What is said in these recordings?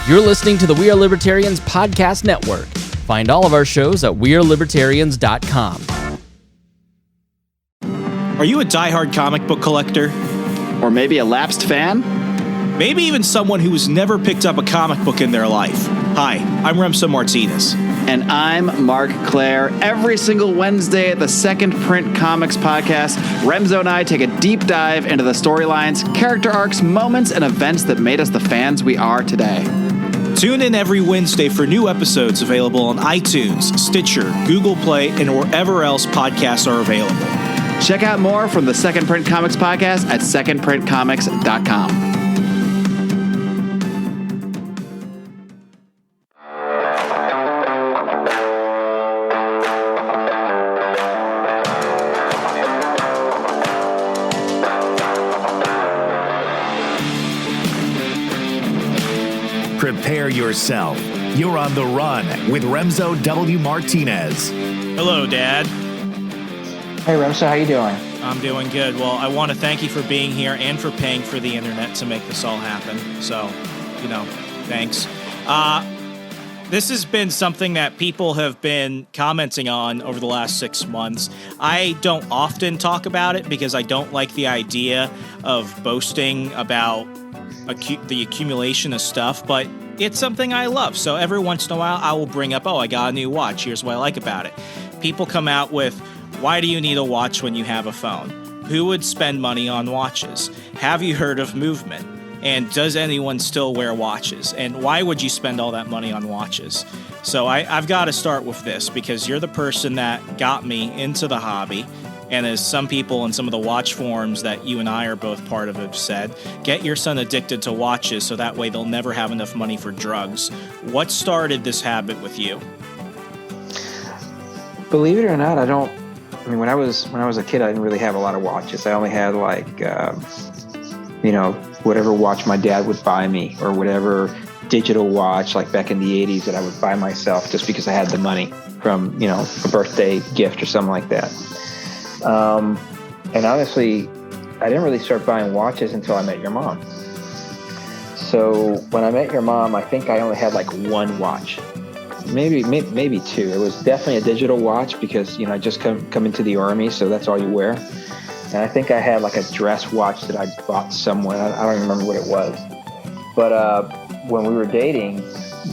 You're listening to the We Are Libertarians podcast network. Find all of our shows at wearelibertarians.com. Are you a diehard comic book collector? Or maybe a lapsed fan? Maybe even someone who has never picked up a comic book in their life. Hi, I'm Remso Martinez. And I'm Mark Claire. Every single Wednesday at the Second Print Comics podcast, Remso and I take a deep dive into the storylines, character arcs, moments, and events that made us the fans we are today. Tune in every Wednesday for new episodes available on iTunes, Stitcher, Google Play, and wherever else podcasts are available. Check out more from the Second Print Comics podcast at secondprintcomics.com. Prepare yourself. You're on the run with Remso W. Martinez. Hello, Dad. Hey, Remso, how you doing? I'm doing good. Well, I want to thank you for being here and for paying for the internet to make this all happen. So, thanks. This has been something that people have been commenting on over the last 6 months. I don't often talk about it because I don't like the idea of boasting about the accumulation of stuff, but it's something I love. So every once in a while, I will bring up, I got a new watch. Here's what I like about it. People come out with, why do you need a watch when you have a phone? Who would spend money on watches? Have you heard of movement? And does anyone still wear watches? And why would you spend all that money on watches? So I've got to start with this because you're the person that got me into the hobby. And as some people in some of the watch forums that you and I are both part of have said, get your son addicted to watches so that way they'll never have enough money for drugs. What started this habit with you? Believe it or not, when I was a kid, I didn't really have a lot of watches. I only had whatever watch my dad would buy me or whatever digital watch, like back in the 80s, that I would buy myself just because I had the money from, a birthday gift or something like that. And honestly, I didn't really start buying watches until I met your mom. So when I met your mom, I think I only had like one watch, maybe two. It was definitely a digital watch because, I just come into the Army, so that's all you wear. And I think I had like a dress watch that I bought somewhere. I don't remember what it was. But when we were dating,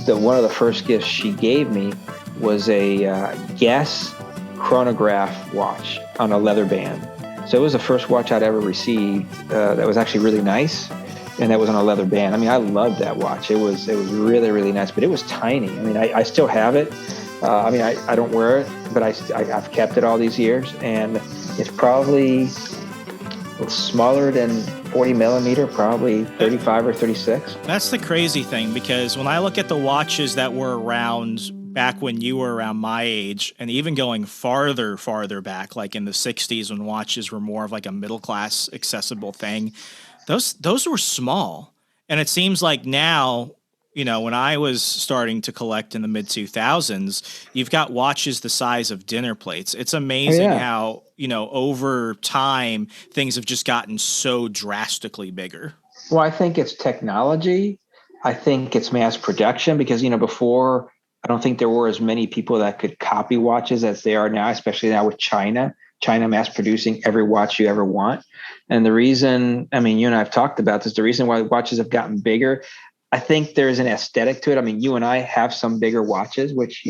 one of the first gifts she gave me was a Guess chronograph watch on a leather band. So it was the first watch I'd ever received that was actually really nice, and that was on a leather band. I loved that watch. It was really, really nice, but it was tiny. I still have it. I don't wear it, but I've kept it all these years, and it's probably smaller than 40 millimeter, probably 35 or 36. That's the crazy thing, because when I look at the watches that were around back when you were around my age, and even going farther back, like in the 60s when watches were more of like a middle-class accessible thing, those were small. And it seems like now, when I was starting to collect in the mid-2000s, you've got watches the size of dinner plates. It's amazing how, over time, things have just gotten so drastically bigger. Well, I think it's technology. I think it's mass production because, before, I don't think there were as many people that could copy watches as there are now, especially now with China mass producing every watch you ever want. And the reason, you and I have talked about this, the reason why watches have gotten bigger, I think there's an aesthetic to it. You and I have some bigger watches, which,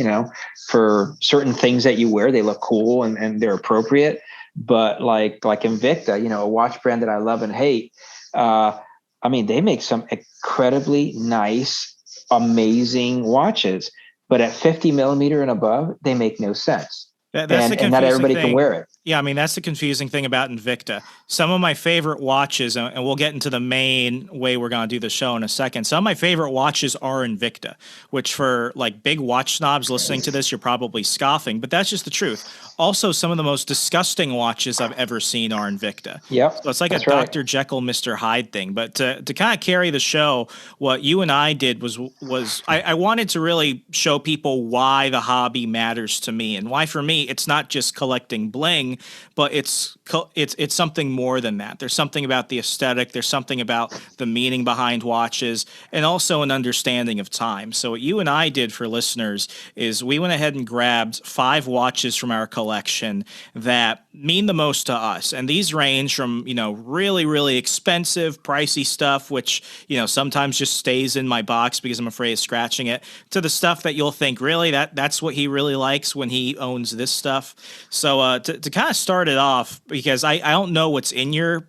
for certain things that you wear, they look cool and they're appropriate. But like Invicta, a watch brand that I love and hate, they make some incredibly nice, amazing watches. But at 50 millimeter and above, they make no sense. And not everybody can wear it. Yeah, that's the confusing thing about Invicta. Some of my favorite watches, and we'll get into the main way we're going to do the show in a second. Some of my favorite watches are Invicta, which for like big watch snobs listening to this, you're probably scoffing, but that's just the truth. Also, some of the most disgusting watches I've ever seen are Invicta. Yep. So it's like a Dr. Jekyll, Mr. Hyde thing. But to kind of carry the show, what you and I did was I wanted to really show people why the hobby matters to me, and why for me it's not just collecting bling, but it's it's something more than that. There's something about the aesthetic. There's something about the meaning behind watches, and also an understanding of time. So what you and I did for listeners is we went ahead and grabbed 5 watches from our collection that mean the most to us. And these range from, really, really expensive, pricey stuff, which, sometimes just stays in my box because I'm afraid of scratching it, to the stuff that you'll think, really, that's what he really likes when he owns this stuff. So to kind of start it off, because I don't know what's in your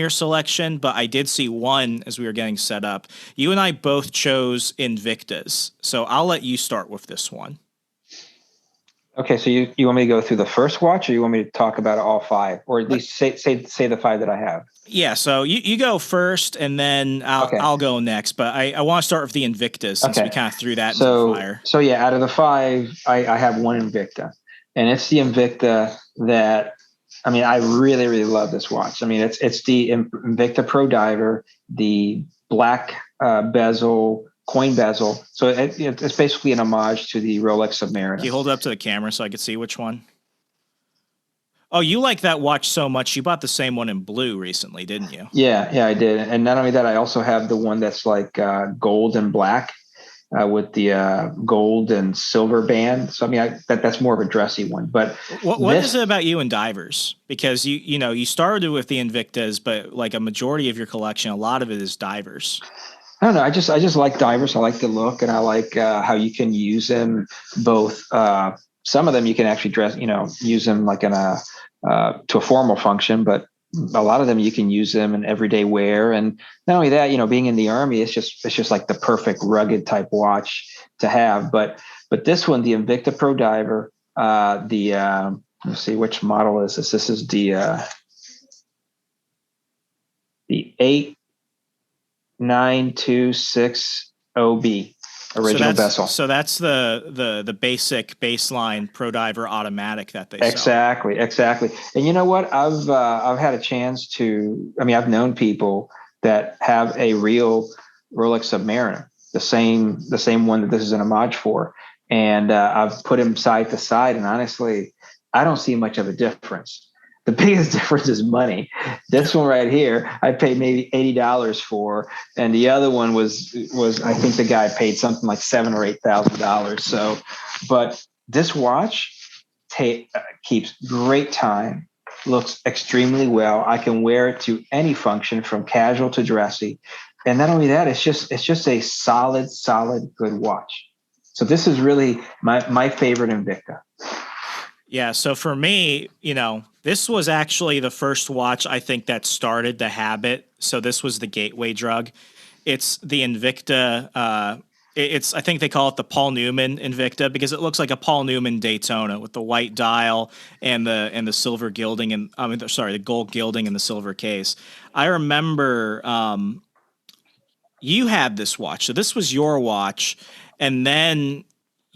selection, but I did see one as we were getting set up. You and I both chose Invictas. So I'll let you start with this one. Okay, so you want me to go through the first watch, or you want me to talk about all 5, or at least say the 5 that I have? Yeah, so you go first, and then I'll go next. But I want to start with the Invicta since we kind of threw that into the fire. So yeah, out of the 5, I have one Invicta, and it's the Invicta that, I really, really love this watch. It's the Invicta Pro Diver, the black bezel, coin bezel. So it's basically an homage to the Rolex Submariner. Can you hold it up to the camera so I could see which one? Oh, you like that watch so much. You bought the same one in blue recently, didn't you? Yeah, I did. And not only that, I also have the one that's like gold and black with the gold and silver band. So that's more of a dressy one. But what is it about you and divers? Because you started with the Invictas, but like a majority of your collection, a lot of it is divers. I don't know. I just like divers. I like the look, and I like how you can use them both. Some of them you can actually use them like in to a formal function, but a lot of them you can use them in everyday wear. And not only that, being in the Army, it's just like the perfect rugged type watch to have. But this one, the Invicta Pro Diver, let's see, which model is this? This is the 8926OB. Original bezel. So that's the basic baseline Pro Diver automatic that they sell. Exactly. And you know what? I've had a chance to. I've known people that have a real Rolex Submariner, the same one that this is an homage for, and I've put them side to side, and honestly, I don't see much of a difference. The biggest difference is money. This one right here, I paid maybe $80 for, and the other one was I think the guy paid something like $7,000 or $8,000. So, but this watch keeps great time, looks extremely well. I can wear it to any function from casual to dressy, and not only that, it's just a solid good watch. So this is really my favorite Invicta. Yeah. So for me, this was actually the first watch I think that started the habit. So this was the gateway drug. It's the Invicta. I think they call it the Paul Newman Invicta because it looks like a Paul Newman Daytona with the white dial and the silver gilding the gold gilding and the silver case. I remember you had this watch. So this was your watch, and then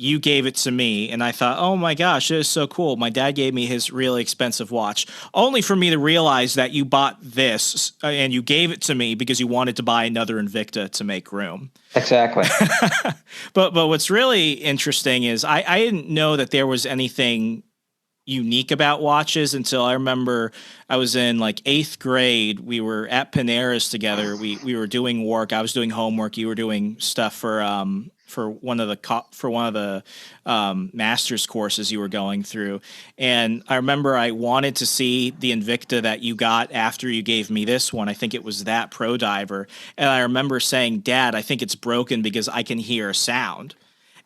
you gave it to me, and I thought, oh my gosh, it is so cool. My dad gave me his really expensive watch, only for me to realize that you bought this and you gave it to me because you wanted to buy another Invicta to make room. Exactly. But what's really interesting is I didn't know that there was anything unique about watches until I remember I was in like 8th grade. We were at Panera's together. We were doing work. I was doing homework. You were doing stuff for one of the master's courses you were going through. And I remember I wanted to see the Invicta that you got after you gave me this one. I think it was that Pro Diver. And I remember saying, Dad, I think it's broken because I can hear a sound.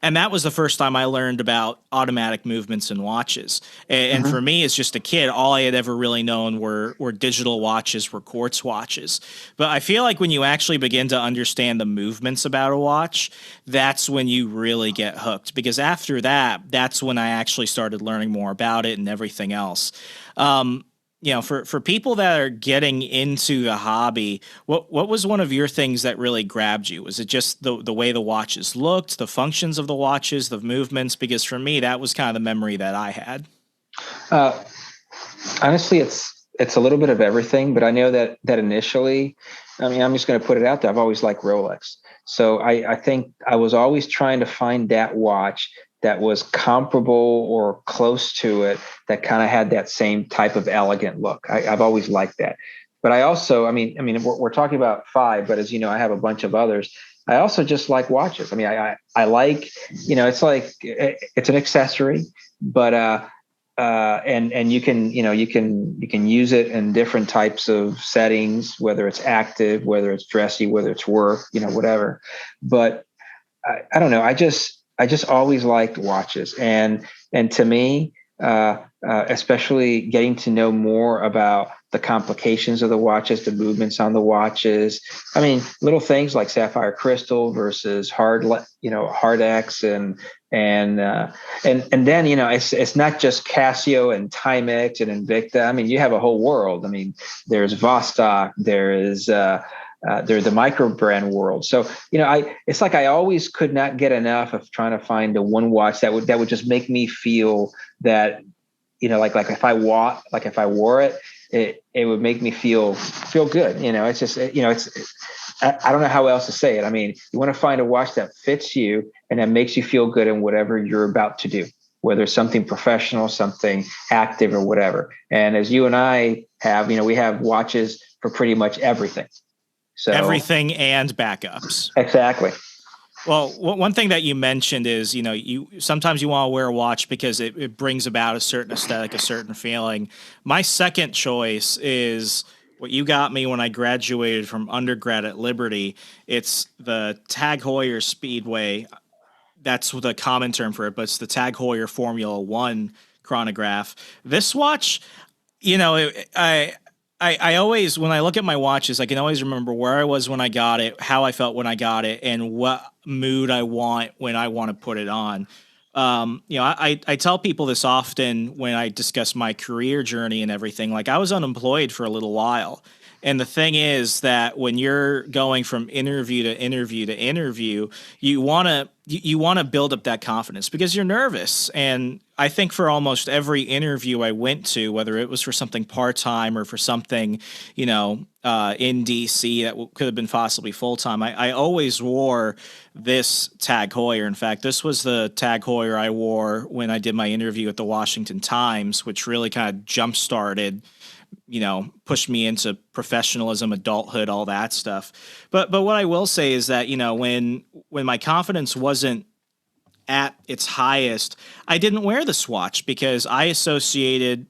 And that was the first time I learned about automatic movements in watches. And for me, as just a kid, all I had ever really known were digital watches, were quartz watches. But I feel like when you actually begin to understand the movements about a watch, that's when you really get hooked. Because after that, that's when I actually started learning more about it and everything else. For people that are getting into the hobby, what was one of your things that really grabbed you? Was it just the way the watches looked, the functions of the watches, the movements? Because for me, that was kind of the memory that I had. Honestly, it's a little bit of everything, but I know that initially, I'm just going to put it out there. I've always liked Rolex. So I think I was always trying to find that watch that was comparable or close to it, that kind of had that same type of elegant look. I've always liked that. But I also, I mean, we're talking about 5, but as you know, I have a bunch of others. I also just like watches. I mean, I like, it's like, it's an accessory, but and you can use it in different types of settings, whether it's active, whether it's dressy, whether it's work, whatever. But I don't know. I just always liked watches, and to me, especially getting to know more about the complications of the watches, the movements on the watches. I mean, little things like sapphire crystal versus hard X, and then it's not just Casio and Timex and Invicta. I mean, you have a whole world. I mean, there's Vostok, there's the micro brand world. So, it's like I always could not get enough of trying to find the one watch that would just make me feel that, like if I wore it, it would make me feel good. It's just, I don't know how else to say it. I mean, you want to find a watch that fits you and that makes you feel good in whatever you're about to do, whether it's something professional, something active, or whatever. And as you and I have, we have watches for pretty much everything. So everything and backups. Exactly. Well, one thing that you mentioned is, you sometimes you want to wear a watch because it brings about a certain aesthetic, a certain feeling. My second choice is what you got me when I graduated from undergrad at Liberty. It's the Tag Heuer Speedway. That's the common term for it, but it's the Tag Heuer Formula One chronograph. This watch, I always, when I look at my watches, I can always remember where I was when I got it, how I felt when I got it, and what mood I want when I want to put it on. I tell people this often when I discuss my career journey and everything. Like, I was unemployed for a little while. And the thing is that when you're going from interview to interview to interview, you want to build up that confidence because you're nervous. And I think for almost every interview I went to, whether it was for something part-time or for something, in DC that could have been possibly full-time, I always wore this Tag Heuer. In fact, this was the Tag Heuer I wore when I did my interview at the Washington Times, which really kind of jump-started, pushed me into professionalism, adulthood, all that stuff. But what I will say is that, when my confidence wasn't at its highest, I didn't wear this watch because I associated,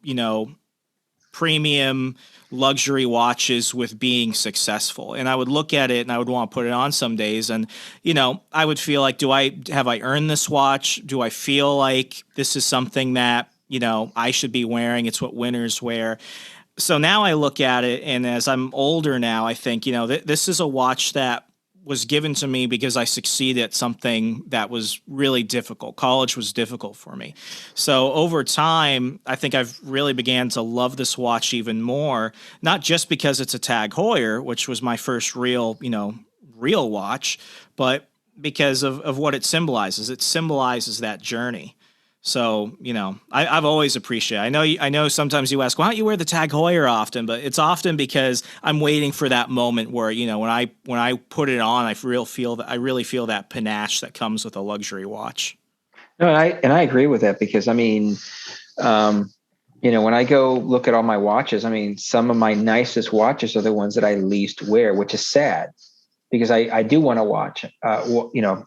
premium luxury watches with being successful. And I would look at it and I would want to put it on some days. And, I would feel like, have I earned this watch? Do I feel like this is something that, I should be wearing? It's what winners wear. So now I look at it, and as I'm older now, I think, this is a watch that was given to me because I succeeded at something that was really difficult. College was difficult for me. So over time, I think I've really began to love this watch even more, not just because it's a Tag Heuer, which was my first real watch, but because of what it symbolizes. It symbolizes that journey. So, I've always appreciated. I know sometimes you ask, why don't you wear the Tag Heuer often? But it's often because I'm waiting for that moment where, when I put it on, I really feel that panache that comes with a luxury watch. No, and I agree with that because when I go look at all my watches, some of my nicest watches are the ones that I least wear, which is sad because I do want to watch,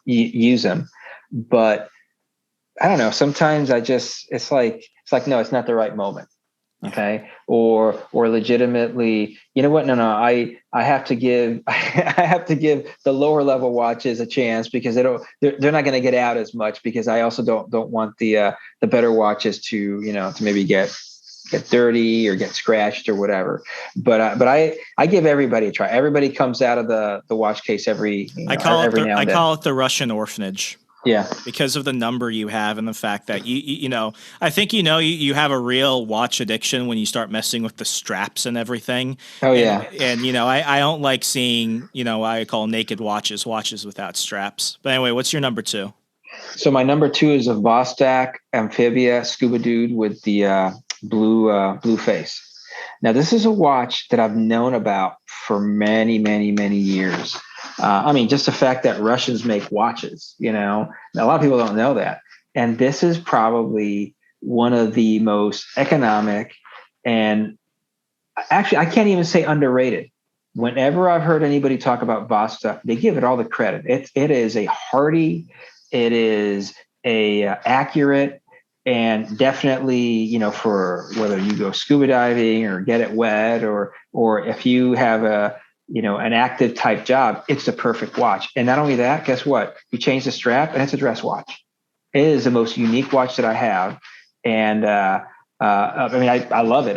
use them, but I don't know. Sometimes it's like, no, it's not the right moment. Okay. Or legitimately, you know what? No, I have to give the lower level watches a chance because they're not going to get out as much because I also don't want the better watches to maybe get dirty or get scratched or whatever. But I give everybody a try. Everybody comes out of the watch case every now and then. I call it the Russian orphanage. Yeah. Because of the number you have and the fact that I think you have a real watch addiction when you start messing with the straps and everything. Oh yeah. And I don't like seeing, what I call naked watches without straps. But anyway, what's your number 2? So my number 2 is a Vostok Amphibia Scuba Dude with the blue face. Now this is a watch that I've known about for many, many, many years. Just the fact that Russians make watches, a lot of people don't know that. And this is probably one of the most economic, and actually, I can't even say underrated. Whenever I've heard anybody talk about Vostok, they give it all the credit. It is a hearty, it is a accurate, and definitely, for whether you go scuba diving or get it wet, or if you have an active type job, it's the perfect watch. And not only that, guess what? You change the strap and it's a dress watch. It is the most unique watch that I have. And I love it.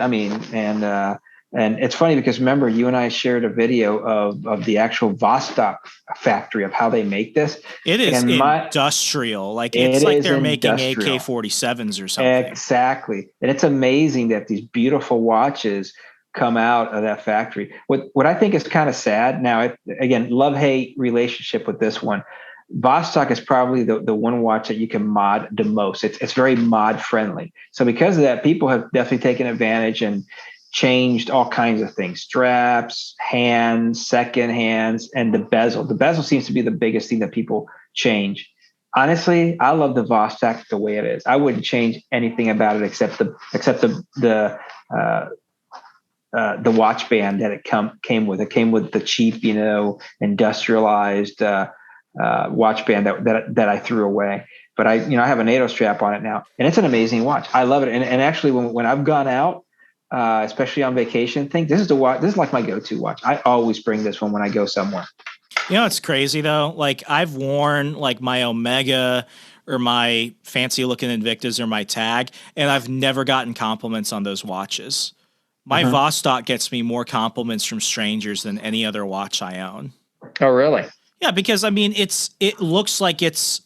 And it's funny because remember, you and I shared a video of the actual Vostok factory of how they make this. It is industrial. Like it's like they're making AK-47s or something. Exactly. And it's amazing that these beautiful watches come out of that factory. What I think is kind of sad now, again, love-hate relationship with this one. Vostok is probably the one watch that you can mod the most. It's very mod friendly. So because of that, people have definitely taken advantage and changed all kinds of things: straps, hands, second hands, and the bezel. The bezel seems to be the biggest thing that people change. Honestly, I love the Vostok the way it is. I wouldn't change anything about it except the watch band that it came with. It came with the cheap, industrialized watch band that I threw away. But I have a NATO strap on it now, and it's an amazing watch. I love it. And actually, when I've gone out, especially on vacation, this is the watch. This is like my go-to watch. I always bring this one when I go somewhere. It's crazy though. Like I've worn like my Omega or my fancy looking Invictus or my Tag, and I've never gotten compliments on those watches. My Vostok gets me more compliments from strangers than any other watch I own. Oh, really? Yeah, because it looks like it's,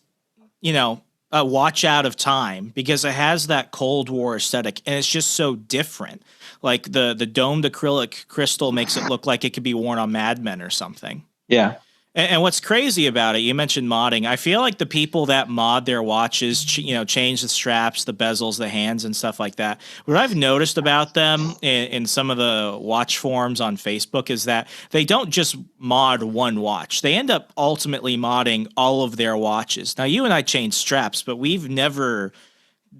a watch out of time because it has that Cold War aesthetic and it's just so different. Like the domed acrylic crystal makes it look like it could be worn on Mad Men or something. Yeah. And what's crazy about it, you mentioned modding. I feel like the people that mod their watches, change the straps, the bezels, the hands, and stuff like that. What I've noticed about them in some of the watch forums on Facebook is that they don't just mod one watch. They end up ultimately modding all of their watches. Now, you and I change straps, but we've never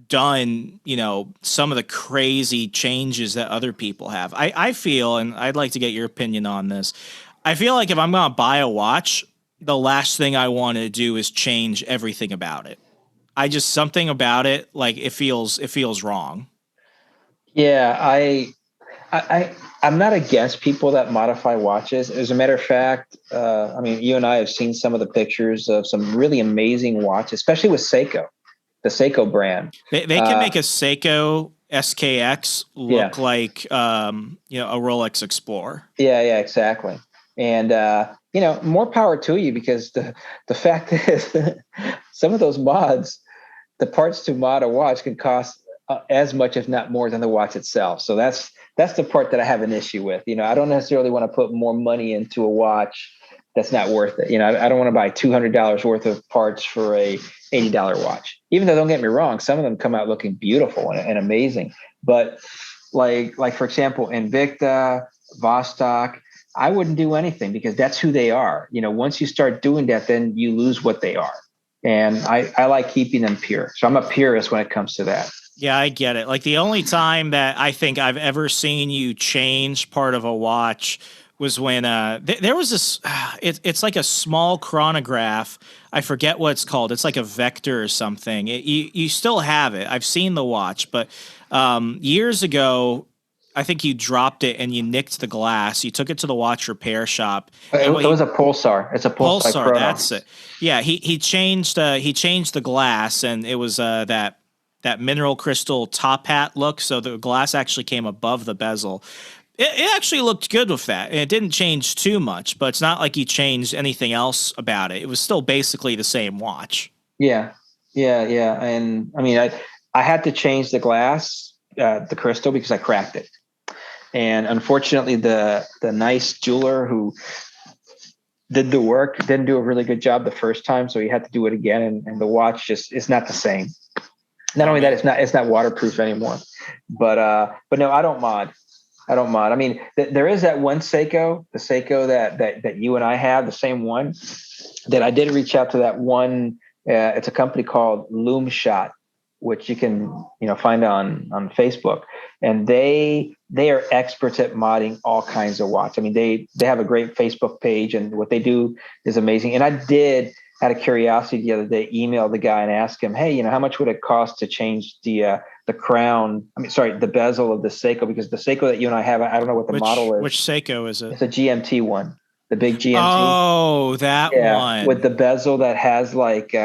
done, some of the crazy changes that other people have. I feel, and I'd like to get your opinion on this, I feel like if I'm going to buy a watch, the last thing I want to do is change everything about it. Something about it, like it feels wrong. Yeah, I'm not against people that modify watches. As a matter of fact, you and I have seen some of the pictures of some really amazing watches, especially with Seiko, the Seiko brand. They can make a Seiko SKX look like a Rolex Explorer. Yeah, exactly. And, more power to you, because the fact is some of those mods, the parts to mod a watch can cost as much, if not more, than the watch itself. So that's the part that I have an issue with. I don't necessarily want to put more money into a watch that's not worth it. I don't want to buy $200 worth of parts for a $80 watch, even though, don't get me wrong, some of them come out looking beautiful and amazing. But like for example, Invicta, Vostok, I wouldn't do anything because that's who they are. Once you start doing that, then you lose what they are. And I like keeping them pure. So I'm a purist when it comes to that. Yeah, I get it. Like the only time that I think I've ever seen you change part of a watch was when there was this, it's like a small chronograph. I forget what it's called. It's like a Vector or something. You still have it. I've seen the watch, but years ago, I think you dropped it and you nicked the glass. You took it to the watch repair shop. It was a Pulsar. It's a Pulsar. Chrono. That's it. Yeah, he changed the glass, and it was that mineral crystal top hat look. So the glass actually came above the bezel. It actually looked good with that, and it didn't change too much. But it's not like you changed anything else about it. It was still basically the same watch. Yeah. And I had to change the glass, the crystal, because I cracked it. And unfortunately, the nice jeweler who did the work didn't do a really good job the first time, so he had to do it again. And the watch just is not the same. Not only that, it's not waterproof anymore. But no, I don't mod. There is that one Seiko, the Seiko that you and I have, the same one, that I did reach out to that one It's a company called Loom Shot, which you can find on Facebook, and they are experts at modding all kinds of watch. I mean, they have a great Facebook page, and what they do is amazing. And I did, out of curiosity the other day, email the guy and ask him, hey, how much would it cost to change the crown? The bezel of the Seiko, because the Seiko that you and I have, I don't know what the model is. Which Seiko is it? It's a GMT one, the big GMT. Oh, that one with the bezel that has like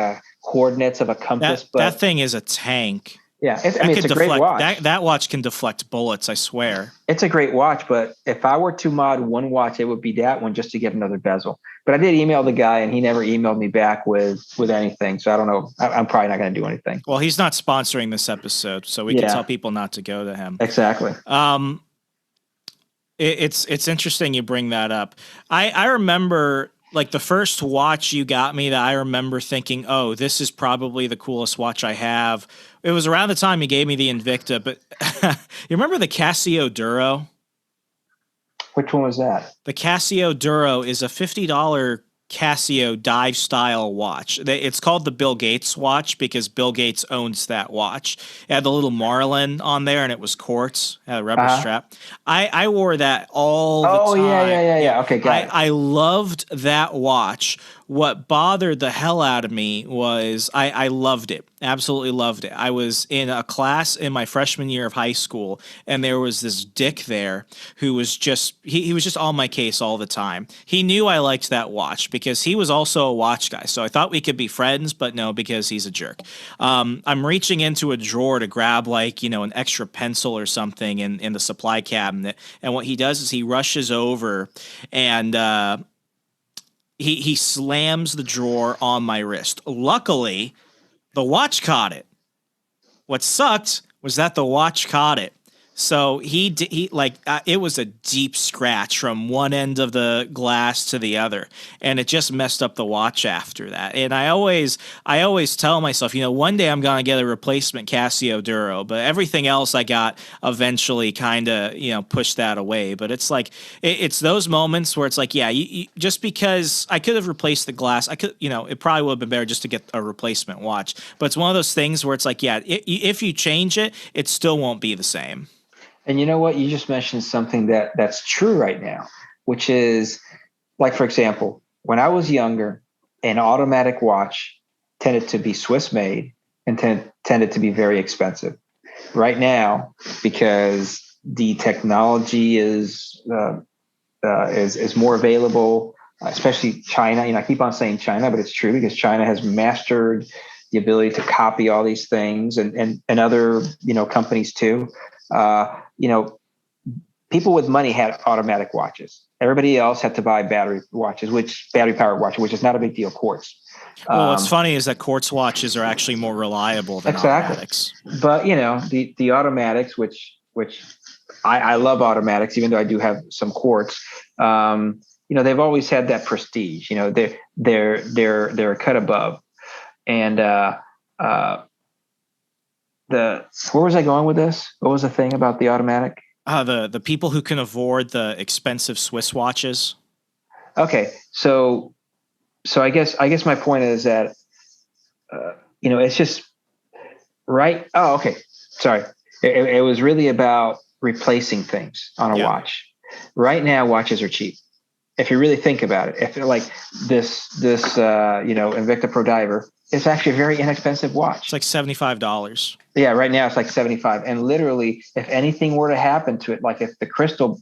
coordinates of a compass. That thing is a tank. Yeah, it's a great watch. That watch can deflect bullets, I swear. It's a great watch, but if I were to mod one watch, it would be that one, just to get another bezel. But I did email the guy, and he never emailed me back with anything. So I don't know. I'm probably not going to do anything. Well, he's not sponsoring this episode, so we can tell people not to go to him. Exactly. It's interesting you bring that up. I remember, like, the first watch you got me that I remember thinking, oh, this is probably the coolest watch I have. It was around the time you gave me the Invicta, but you remember the Casio Duro? Which one was that? The Casio Duro is a $50 Casio dive style watch. It's called the Bill Gates watch because Bill Gates owns that watch. It had the little marlin on there, and it was quartz, had a rubber strap. I wore that all the time. Oh, yeah. Okay, got it. I loved that watch. What bothered the hell out of me was I loved it. Absolutely loved it. I was in a class in my freshman year of high school, and there was this dick there who was just, he was just on my case all the time. He knew I liked that watch because he was also a watch guy. So I thought we could be friends, but no, because he's a jerk. I'm reaching into a drawer to grab an extra pencil or something in the supply cabinet. And what he does is he rushes over and, He slams the drawer on my wrist. Luckily, the watch caught it. What sucked was that the watch caught it. So it was a deep scratch from one end of the glass to the other, and it just messed up the watch after that. And I always tell myself, one day I'm gonna get a replacement Casio Duro, but everything else I got eventually kind of pushed that away. But it's like it's those moments where it's like, you just because I could have replaced the glass, I could it probably would have been better just to get a replacement watch. But it's one of those things where it's like, if you change it, it still won't be the same. And you know what? You just mentioned something that's true right now, which is, like, for example, when I was younger, an automatic watch tended to be Swiss made and tended to be very expensive. Right now, because the technology is more available, especially China. I keep on saying China, but it's true because China has mastered the ability to copy all these things, and other companies too. People with money had automatic watches. Everybody else had to buy battery powered watches, which is not a big deal. Quartz. Well, what's funny is that quartz watches are actually more reliable than automatics. But the automatics, which I love automatics, even though I do have some quartz. They've always had that prestige. They're a cut above, and where was I going with this? What was the thing about the automatic? The people who can afford the expensive Swiss watches. Okay, so I guess my point is that it's just right. Oh, okay. Sorry, it was really about replacing things on a watch. Right now, watches are cheap. If you really think about it, if like this Invicta Pro Diver, it's actually a very inexpensive watch. It's like $75. Yeah, right now it's like $75. And literally, if anything were to happen to it, like if the crystal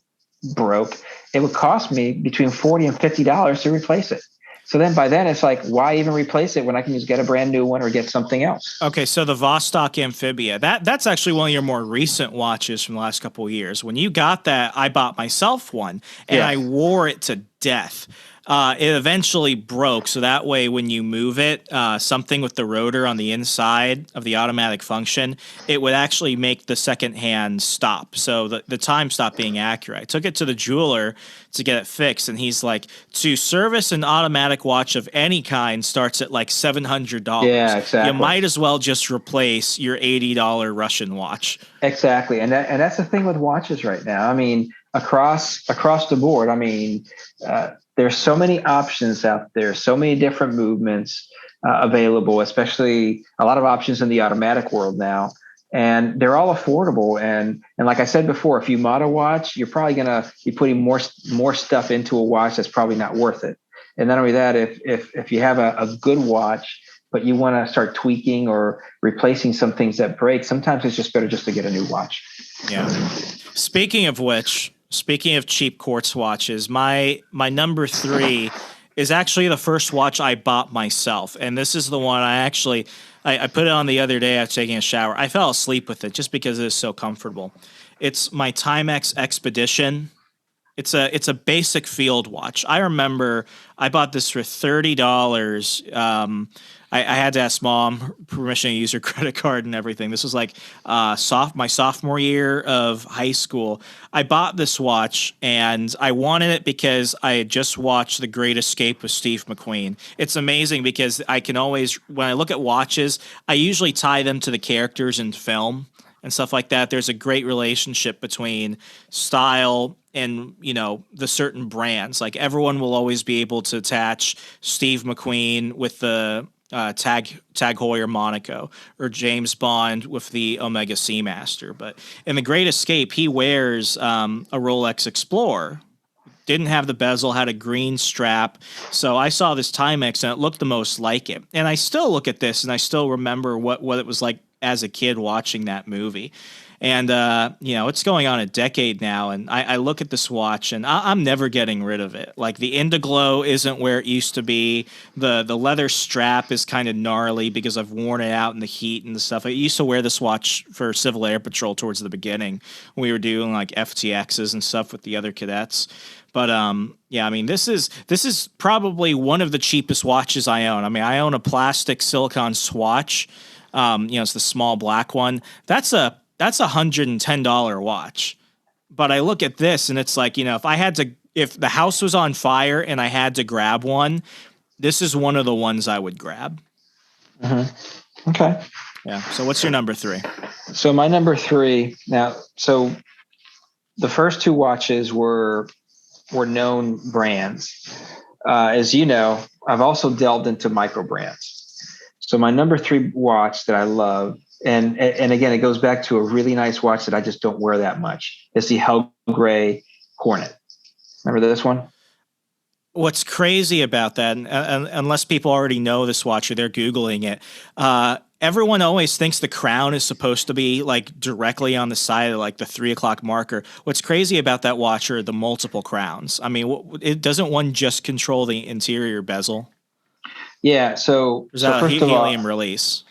broke, it would cost me between $40 and $50 to replace it. So then by then it's like, why even replace it when I can just get a brand new one or get something else? Okay, so the Vostok Amphibia, that's actually one of your more recent watches from the last couple of years. When you got that, I bought myself one, and I wore it to death. It eventually broke, so that way when you move it, something with the rotor on the inside of the automatic function, it would actually make the second hand stop. So the time stopped being accurate. I took it to the jeweler to get it fixed, and he's like, to service an automatic watch of any kind starts at like $700. Yeah, exactly. You might as well just replace your $80 Russian watch. Exactly, and that's the thing with watches right now. I mean, across the board, I mean, there's so many options out there, so many different movements. available, especially a lot of options in the automatic world now. And they're all affordable. And like I said before, if you mod a watch, you're probably going to be putting more stuff into a watch that's probably not worth it. And not only that, if you have a good watch, but you want to start tweaking or replacing some things that break, sometimes it's just better just to get a new watch. Yeah. Speaking of which, speaking of cheap quartz watches, my number 3 is actually the first watch I bought myself. And this is the one I put it on the other day after taking a shower. I fell asleep with it just because it is so comfortable. It's my Timex Expedition. It's a basic field watch. I remember I bought this for $30. I had to ask mom permission to use her credit card and everything. This was like my sophomore year of high school. I bought this watch and I wanted it because I had just watched The Great Escape with Steve McQueen. It's amazing because I can always, when I look at watches, I usually tie them to the characters in film and stuff like that. There's a great relationship between style and, the certain brands. Like everyone will always be able to attach Steve McQueen with the Tag Heuer Monaco or James Bond with the Omega Seamaster. But in The Great Escape, he wears a Rolex Explorer. Didn't have the bezel, had a green strap. So I saw this Timex and it looked the most like it. And I still look at this and I still remember what it was like as a kid watching that movie. And, it's going on a decade now, and I look at this watch, and I'm never getting rid of it. Like, the Indiglow isn't where it used to be. The leather strap is kind of gnarly because I've worn it out in the heat and the stuff. I used to wear this watch for Civil Air Patrol towards the beginning when we were doing, like, FTXs and stuff with the other cadets. But, this is probably one of the cheapest watches I own. I mean, I own a plastic silicone Swatch. It's the small black one. That's a $110 watch. But I look at this and it's like, if the house was on fire and I had to grab one, this is one of the ones I would grab. Mm-hmm. Okay. Yeah. So what's your number 3? So my number 3 now, so the first 2 watches were known brands. As you know, I've also delved into micro brands. So my number 3 watch that I love, and again, it goes back to a really nice watch that I just don't wear that much. It's the Helgray Hornet. Remember this one? What's crazy about that, and unless people already know this watch or they're Googling it, everyone always thinks the crown is supposed to be like directly on the side of like the 3 o'clock marker. What's crazy about that watch are the multiple crowns. I mean, doesn't one just control the interior bezel? Yeah. So is that first a helium release?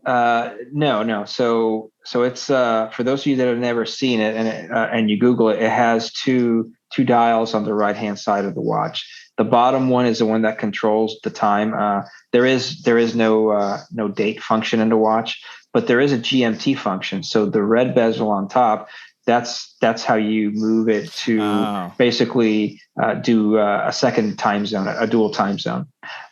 No. So it's for those of you that have never seen it, and you Google it, it has two dials on the right hand side of the watch. The bottom one is the one that controls the time. There is no date function in the watch, but there is a GMT function. So the red bezel on top, that's how you move it to basically do a second time zone, a dual time zone.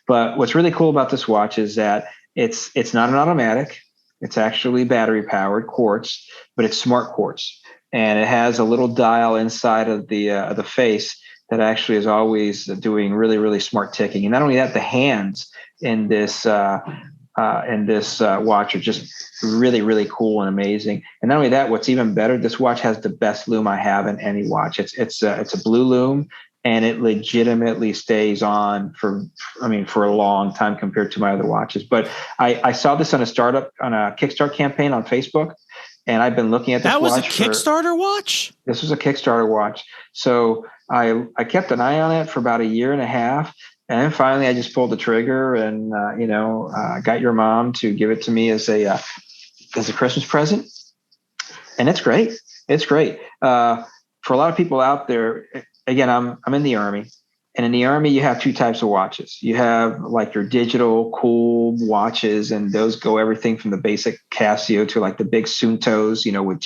But what's really cool about this watch is that it's not an automatic. It's actually battery powered quartz, but it's smart quartz, and it has a little dial inside of the face that actually is always doing really, really smart ticking. And not only that, the hands in this watch are just really, really cool and amazing. And not only that, what's even better, this watch has the best lume I have in any watch. It's a blue lume, and it legitimately stays on for a long time compared to my other watches. But I saw this on a Kickstarter campaign on Facebook, and I've been looking at this watch. That was a Kickstarter watch? This was a Kickstarter watch. So I kept an eye on it for about a year and a half. And then finally I just pulled the trigger and, got your mom to give it to me as a Christmas present. And it's great. It's great. For a lot of people out there, again, I'm in the Army. And in the Army, you have 2 types of watches. You have like your digital cool watches, and those go everything from the basic Casio to like the big Suntos, with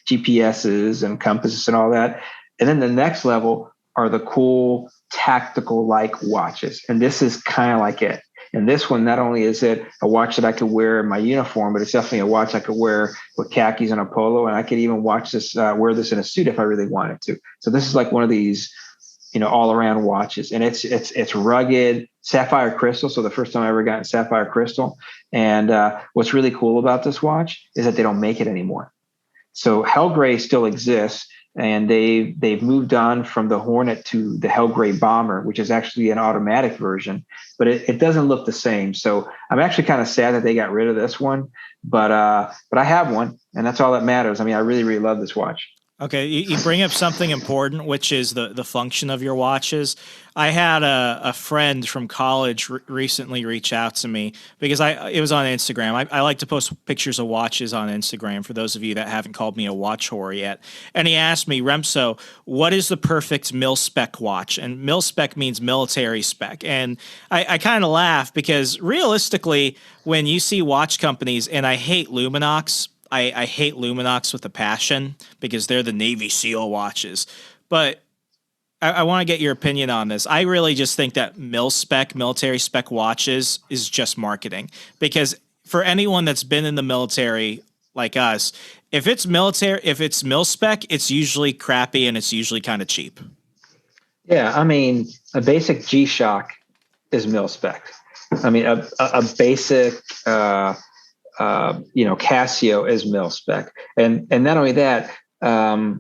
GPSs and compasses and all that. And then the next level are the cool tactical like watches. And this is kind of like it. And this one, not only is it a watch that I could wear in my uniform, but it's definitely a watch I could wear with khakis and a polo. And I could even wear this in a suit if I really wanted to. So this is like one of these, all around watches, and it's rugged. sapphire crystal. So the first time I ever got sapphire crystal. And what's really cool about this watch is that they don't make it anymore. So Hell Gray still exists, and they've moved on from the Hornet to the Hell Gray Bomber, which is actually an automatic version, but it doesn't look the same. So I'm actually kind of sad that they got rid of this one, but I have one, and that's all that matters. I mean, I really, really love this watch. Okay, you bring up something important, which is the function of your watches. I had a friend from college recently reach out to me because it was on Instagram. I like to post pictures of watches on Instagram for those of you that haven't called me a watch whore yet. And he asked me, Remso, what is the perfect mil-spec watch? And mil-spec means military spec. And I kind of laugh because realistically, when you see watch companies, and I hate Luminox, I hate Luminox with a passion because they're the Navy SEAL watches. But I want to get your opinion on this. I really just think that mil-spec, military spec watches is just marketing. Because for anyone that's been in the military like us, if it's mil-spec, it's usually crappy and it's usually kind of cheap. Yeah, I mean, a basic G-Shock is mil-spec. I mean, a basic Casio is mil-spec, and not only that, I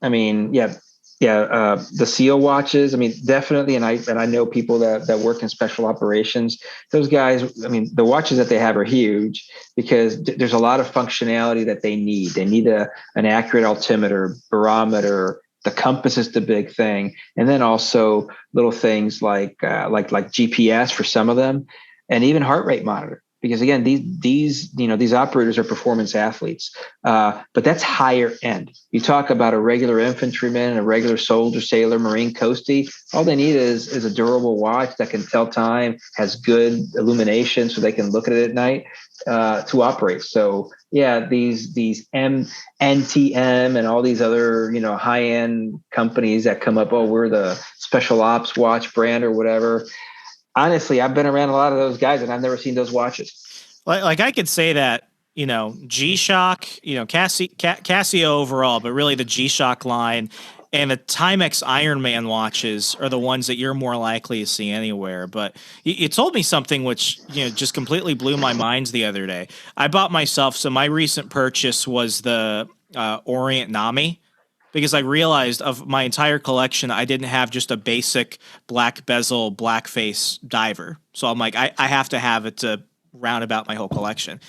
mean, the SEAL watches. I mean, definitely, and I know people that work in special operations. Those guys, I mean, the watches that they have are huge because there's a lot of functionality that they need. They need an accurate altimeter, barometer. The compass is the big thing, and then also little things like GPS for some of them, and even heart rate monitor. Because again, these operators are performance athletes, but that's higher end. You talk about a regular infantryman, a regular soldier, sailor, Marine, coastie. All they need is a durable watch that can tell time, has good illumination, so they can look at it at night to operate. So yeah, these NTM and all these other high end companies that come up. Oh, we're the special ops watch brand or whatever. Honestly, I've been around a lot of those guys, and I've never seen those watches. Like I could say that, G-Shock, Casio overall, but really the G-Shock line and the Timex Ironman watches are the ones that you're more likely to see anywhere. But you told me something which, just completely blew my mind the other day. I bought myself, so my recent purchase was the Orient Nami. Because I realized of my entire collection, I didn't have just a basic black bezel, black face diver. So I'm like, I have to have it to round about my whole collection.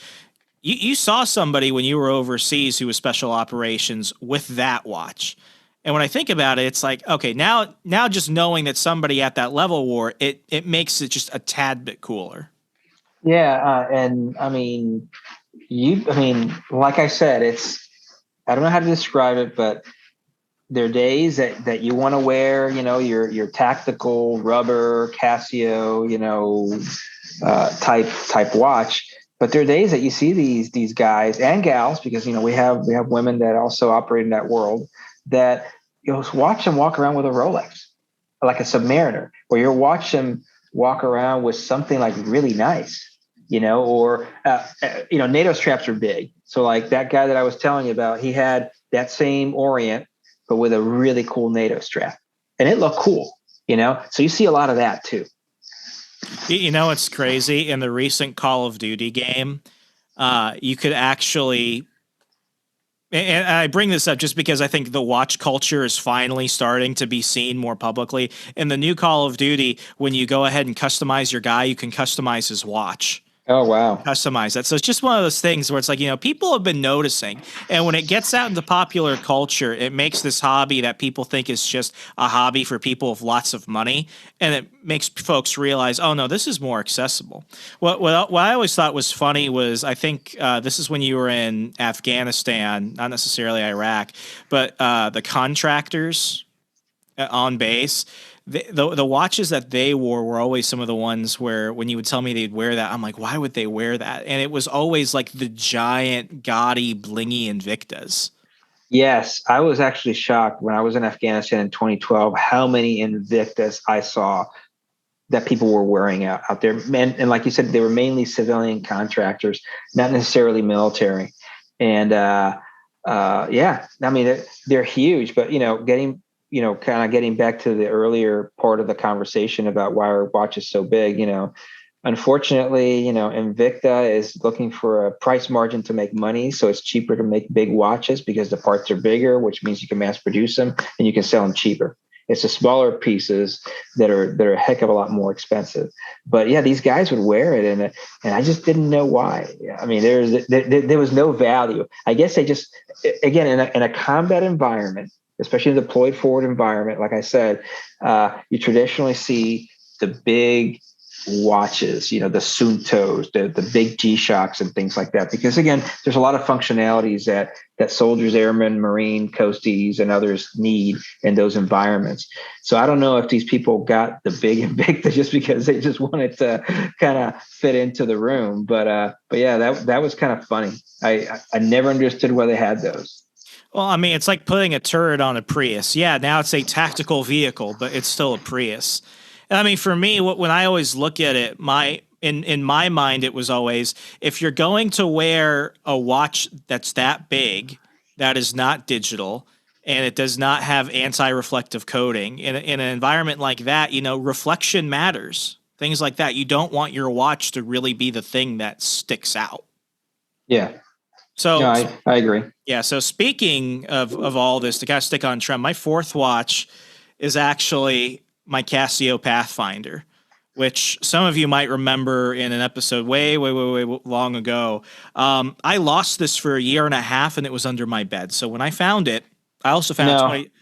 You saw somebody when you were overseas who was special operations with that watch. And when I think about it, it's like, okay, now just knowing that somebody at that level wore it makes it just a tad bit cooler. Yeah. And I mean, like I said, I don't know how to describe it, but there are days that you want to wear, your tactical rubber Casio, type watch. But there are days that you see these guys and gals, because we have women that also operate in that world, that watch them walk around with a Rolex, like a Submariner, or you'll watch them walk around with something like really nice, or NATO straps are big. So like that guy that I was telling you about, he had that same Orient, but with a really cool NATO strap, and it looked cool, So you see a lot of that too. It's crazy. In the recent Call of Duty game, you could actually, and I bring this up just because I think the watch culture is finally starting to be seen more publicly. In the new Call of Duty, when you go ahead and customize your guy, you can customize his watch. Oh, wow. Customize that. So it's just one of those things where it's like, people have been noticing. And when it gets out into popular culture, it makes this hobby that people think is just a hobby for people with lots of money. And it makes folks realize, oh, no, this is more accessible. What I always thought was funny was, I think this is when you were in Afghanistan, not necessarily Iraq, but the contractors on base. The watches that they wore were always some of the ones where when you would tell me they'd wear that, I'm like, why would they wear that? And it was always like the giant, gaudy, blingy Invictas. Yes, I was actually shocked when I was in Afghanistan in 2012 how many Invictas I saw that people were wearing out there. And like you said, they were mainly civilian contractors, not necessarily military. And I mean, they're huge, but getting kind of getting back to the earlier part of the conversation about why our watch is so big, unfortunately, Invicta is looking for a price margin to make money. So it's cheaper to make big watches because the parts are bigger, which means you can mass produce them and you can sell them cheaper. It's the smaller pieces that are a heck of a lot more expensive. But yeah, these guys would wear it, and I just didn't know why. I mean, there was no value. I guess they just, again, in a combat environment, especially in a deployed forward environment, like I said, you traditionally see the big watches, the Suntos, the big G-Shocks and things like that. Because again, there's a lot of functionalities that soldiers, airmen, Marine, Coasties, and others need in those environments. So I don't know if these people got the big Invicta just because they just wanted to kind of fit into the room. But yeah, that was kind of funny. I never understood why they had those. Well, I mean, it's like putting a turret on a Prius. Yeah, now it's a tactical vehicle, but it's still a Prius. I mean, for me, when I always look at it, in my mind, it was always, if you're going to wear a watch that's that big, that is not digital, and it does not have anti-reflective coating, in an environment like that, reflection matters. Things like that. You don't want your watch to really be the thing that sticks out. Yeah. So no, I agree. Yeah. So speaking of all this, to kind of stick on trend, my fourth watch is actually my Casio Pathfinder, which some of you might remember in an episode way long ago. I lost this for a year and a half, and it was under my bed. So when I found it, I also found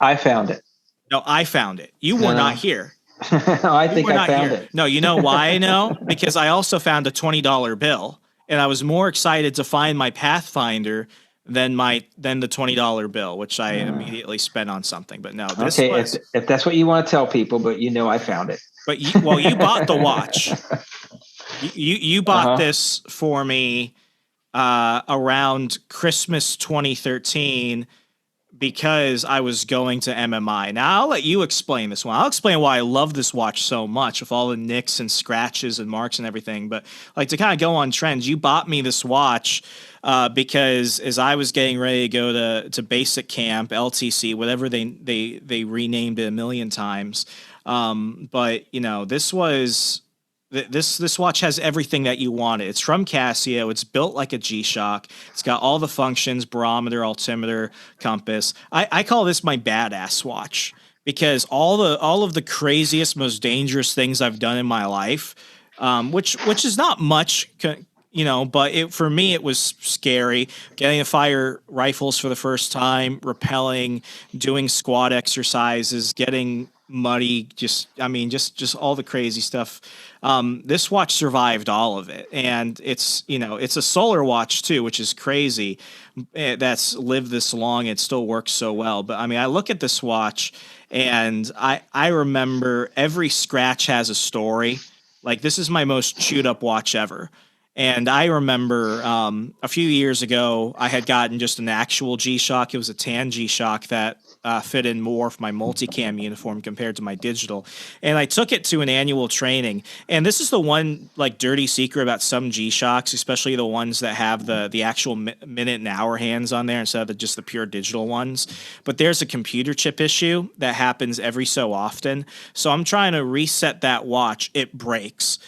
I found it. No, I found it. You were not here. I think I found it. No, you know why I know? Because I also found a $20 bill, and I was more excited to find my Pathfinder than the $20 bill, which I immediately spent on something. But no, this was, if that's what you want to tell people, but I found it. But you bought the watch. You bought this for me around Christmas 2013 because I was going to MMI. Now I'll let you explain this one. I'll explain why I love this watch so much with all the nicks and scratches and marks and everything. But like, to kind of go on trends, you bought me this watch because as I was getting ready to go to basic camp, LTC, whatever they renamed it a million times. But this was this watch has everything that you wanted. It's from Casio. It's built like a G-Shock. It's got all the functions: barometer, altimeter, compass. I call this my badass watch because all of the craziest, most dangerous things I've done in my life, which is not much, but for me it was scary. Getting to fire rifles for the first time, rappelling, doing squat exercises, getting muddy, just all the crazy stuff. This watch survived all of it, and it's a solar watch too, which is crazy. That's lived this long. It still works so well. But I mean, I look at this watch and I remember every scratch has a story. Like, this is my most chewed up watch ever. And I remember a few years ago, I had gotten just an actual G-Shock. It was a tan G-Shock that fit in more for my multicam uniform compared to my digital. And I took it to an annual training. And this is the one dirty secret about some G-Shocks, especially the ones that have the actual minute and hour hands on there instead of just the pure digital ones. But there's a computer chip issue that happens every so often. So I'm trying to reset that watch. It breaks.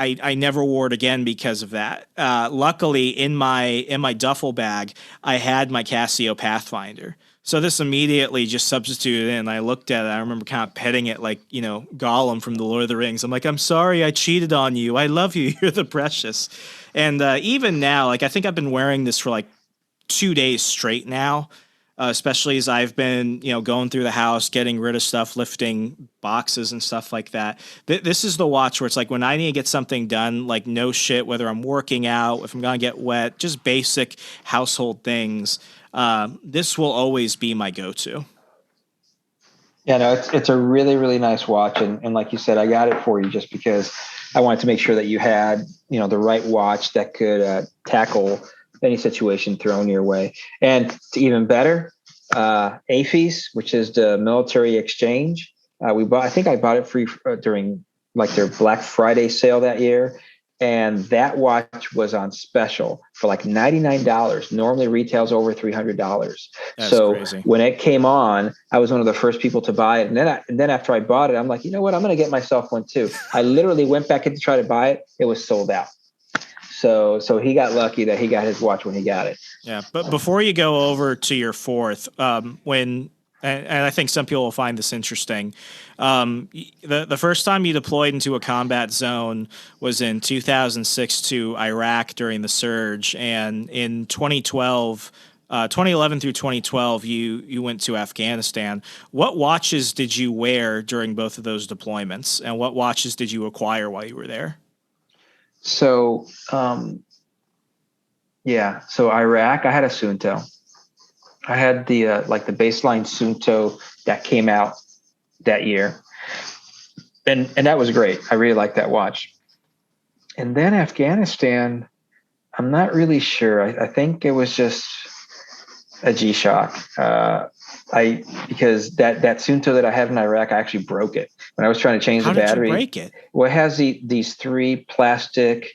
I never wore it again because of that. Luckily, in my duffel bag, I had my Casio Pathfinder. So this immediately just substituted in. I looked at it. I remember kind of petting it like, Gollum from the Lord of the Rings. I'm like, I'm sorry I cheated on you. I love you. You're the precious. And even now, I think I've been wearing this for 2 days straight now. Especially as I've been, going through the house, getting rid of stuff, lifting boxes and stuff like that. This is the watch where it's like when I need to get something done, no shit, whether I'm working out, if I'm going to get wet, just basic household things. This will always be my go-to. Yeah, no, it's a really, really nice watch. And like you said, I got it for you just because I wanted to make sure that you had, the right watch that could tackle any situation thrown your way. And even better, AFES, which is the military exchange. I think I bought it free during their Black Friday sale that year. and that watch was on special for like $99. Normally retails over $300. So crazy. when it came on, I was one of the first people to buy it. And then after I bought it, I'm like, you know what? I'm going to get myself one too. I literally went back in to try to buy it. It was sold out. So he got lucky that he got his watch when he got it. Yeah. But before you go over to your fourth, and I think some people will find this interesting. The first time you deployed into a combat zone was in 2006 to Iraq during the surge, and in 2011 through 2012, you went to Afghanistan. What watches did you wear during both of those deployments, and what watches did you acquire while you were there? So, so Iraq, I had a Sunto. I had the baseline Sunto that came out that year, and that was great. I really liked that watch. And then Afghanistan, I'm not really sure. I think it was just a G-Shock. Because that Sunto that I had in Iraq, I actually broke it when I was trying to change the battery. How did you break it? Well, it has these three plastic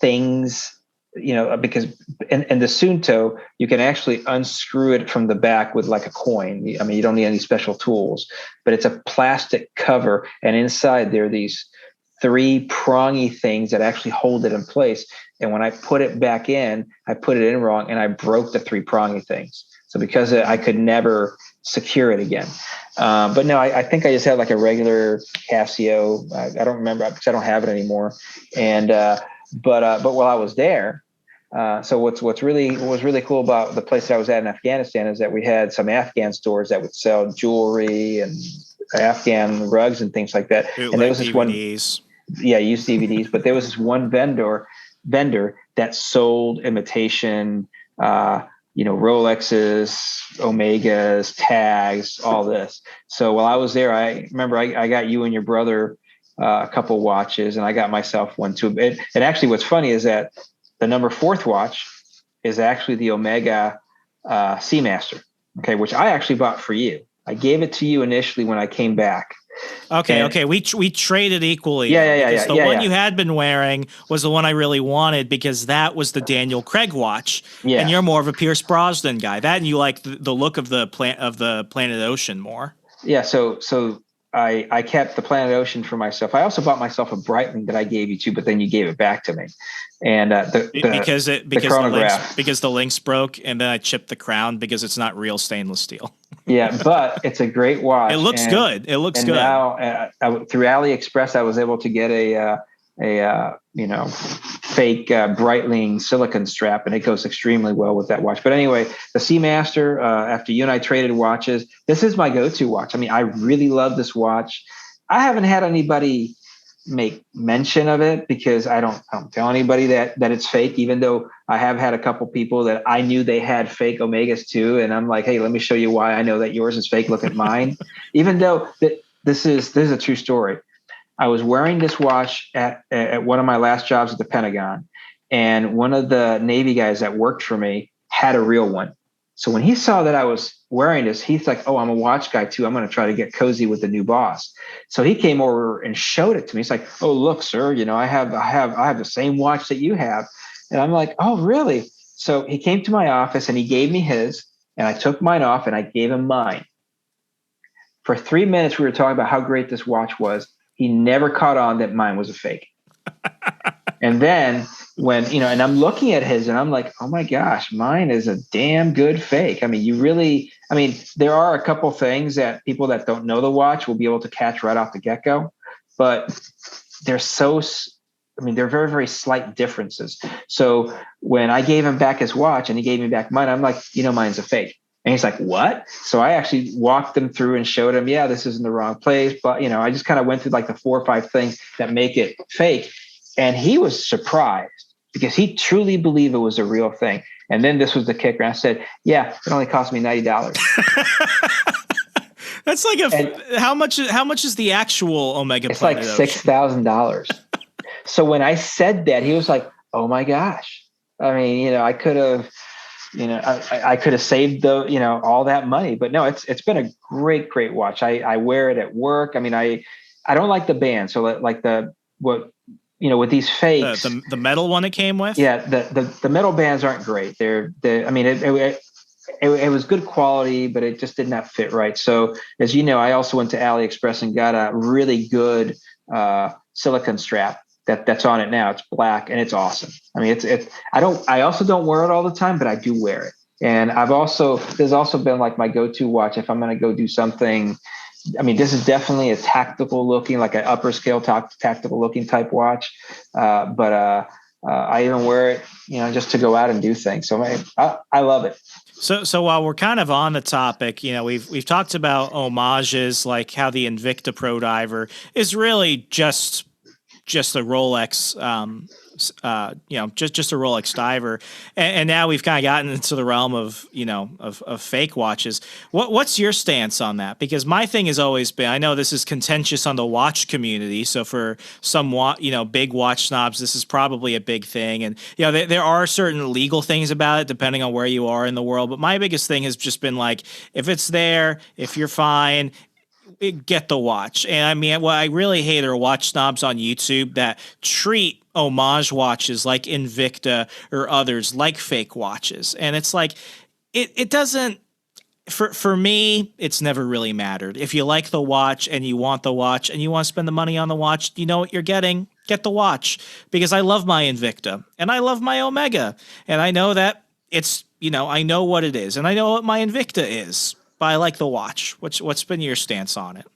things. Because and the Sunto, you can actually unscrew it from the back with like a coin. I mean, you don't need any special tools, but it's a plastic cover, and inside there are these three prongy things that actually hold it in place. And when I put it back in, I put it in wrong, and I broke the three prongy things. So because I could never secure it again. But no, I think I just had like a regular Casio. I don't remember because I don't have it anymore. And but while I was there. So what was really cool about the place that I was at in Afghanistan is that we had some Afghan stores that would sell jewelry and Afghan rugs and things like that. And there was this DVDs. Used DVDs, but there was this one vendor that sold imitation, Rolexes, Omegas, tags, all this. So while I was there, I remember I got you and your brother a couple watches, and I got myself one too. And actually, what's funny is that the number 4th watch is actually the Omega Seamaster, okay, which I actually bought for you. I gave it to you initially when I came back. Okay. We traded equally. Yeah. The one you had been wearing was the one I really wanted because that was the Daniel Craig watch. Yeah. And you're more of a Pierce Brosnan guy. That and you like the look of the Planet Ocean more. Yeah. So I kept the Planet Ocean for myself. I also bought myself a Breitling that I gave you too, but then you gave it back to me. And because the links broke, and then I chipped the crown because it's not real stainless steel. Yeah, but it's a great watch. It looks good. It looks good. Now through AliExpress, I was able to get a fake Breitling silicone strap, and it goes extremely well with that watch. But anyway, the Seamaster, after you and I traded watches, this is my go-to watch. I mean, I really love this watch. I haven't had anybody make mention of it because I don't tell anybody that it's fake, even though I have had a couple people that I knew they had fake Omegas too. And I'm like, hey, let me show you why I know that yours is fake. Look at mine. Even though this is a true story. I was wearing this watch at one of my last jobs at the Pentagon, and one of the Navy guys that worked for me had a real one. So when he saw that I was wearing this, he's like, oh, I'm a watch guy too. I'm going to try to get cozy with the new boss. So he came over and showed it to me. He's like, oh, look, sir, I have the same watch that you have. And I'm like, oh, really? So he came to my office and he gave me his, and I took mine off and I gave him mine. For 3 minutes, we were talking about how great this watch was. He never caught on that mine was a fake. And then when, and I'm looking at his and I'm like, oh my gosh, mine is a damn good fake. I mean, there are a couple things that people that don't know the watch will be able to catch right off the get-go, but they're very, very slight differences. So when I gave him back his watch and he gave me back mine, I'm like, mine's a fake. And he's like, what? So I actually walked them through and showed him, yeah, this is in the wrong place. But, I just kind of went through like the 4 or 5 things that make it fake. And he was surprised because he truly believed it was a real thing. And then this was the kicker. I said, yeah, it only cost me $90. That's like how much is the actual Omega? It's like $6,000. So when I said that, he was like, oh my gosh. I mean, I could have, I could have saved all that money, but no, it's been a great, great watch. I wear it at work. I mean, I don't like the band. So like with these fakes, the metal one it came with. Yeah, the metal bands aren't great. I mean, it was good quality, but it just did not fit right. So as you know, I also went to AliExpress and got a really good silicone strap that's on it now. It's black and it's awesome. I mean, I also don't wear it all the time, but I do wear it. And there's also been like my go-to watch if I'm going to go do something. I mean, this is definitely a tactical looking, like an upper scale tactical looking type watch. But I even wear it, just to go out and do things. So I love it. So while we're kind of on the topic, we've talked about homages, like how the Invicta Pro Diver is really just a Rolex, just a Rolex diver, and now we've kind of gotten into the realm of of fake watches. What's your stance on that? Because my thing has always been, I know this is contentious on the watch community, so for some big watch snobs, this is probably a big thing, and there are certain legal things about it depending on where you are in the world. But my biggest thing has just been like, if it's there, if you're fine, get the watch. And I mean, what I really hate are watch snobs on YouTube that treat homage watches like Invicta or others like fake watches. And it's like, it doesn't, for me, it's never really mattered. If you like the watch and you want the watch and you want to spend the money on the watch, you know what you're getting, get the watch. Because I love my Invicta and I love my Omega. And I know that it's, I know what it is and I know what my Invicta is. But I like the watch. What's been your stance on it?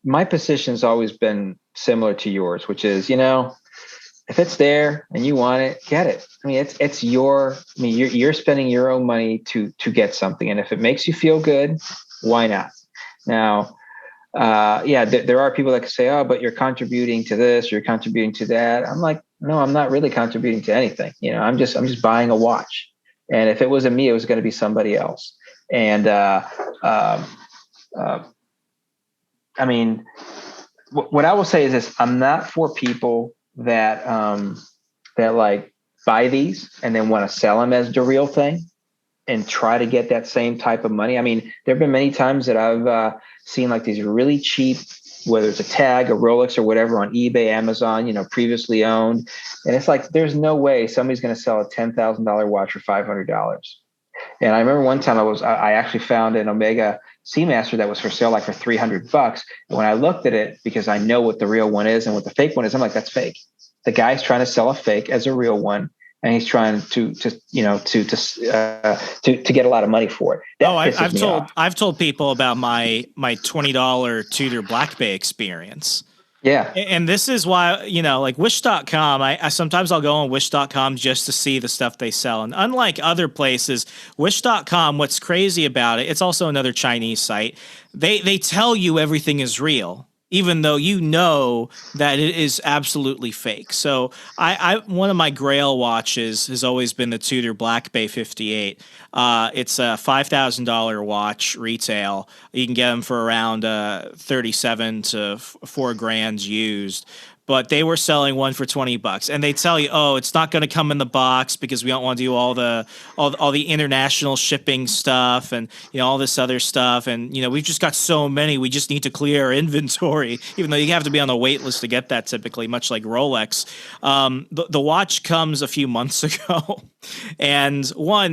My position's always been similar to yours, which is, if it's there and you want it, get it. I mean, you're spending your own money to get something. And if it makes you feel good, why not? Now, there are people that can say, oh, but you're contributing to this, you're contributing to that. I'm like, no, I'm not really contributing to anything. I'm just buying a watch. And if it wasn't me, it was going to be somebody else. And, I mean, what I will say is this: I'm not for people that like buy these and then want to sell them as the real thing and try to get that same type of money. I mean, there've been many times that I've seen like these really cheap, whether it's a tag, a Rolex or whatever, on eBay, Amazon, previously owned. And it's like, there's no way somebody's going to sell a $10,000 watch for $500. And I remember one time I actually found an Omega Seamaster that was for sale, like for $300. And when I looked at it, because I know what the real one is and what the fake one is, I'm like, that's fake. The guy's trying to sell a fake as a real one. And he's trying to get a lot of money for it. I've told people about my $20 Tudor Black Bay experience. Yeah. And this is why, like Wish.com, I sometimes I'll go on Wish.com just to see the stuff they sell. And unlike other places, Wish.com, what's crazy about it, it's also another Chinese site. They tell you everything is real, even though you know that it is absolutely fake. So one of my grail watches has always been the Tudor Black Bay 58. It's a $5,000 watch retail. You can get them for around 37 to $4,000 used. But they were selling one for $20, and they tell you, oh, it's not going to come in the box because we don't want to do all the international shipping stuff and all this other stuff, and we've just got so many, we just need to clear our inventory. Even though you have to be on the wait list to get that, typically, much like Rolex. The watch comes a few months ago, and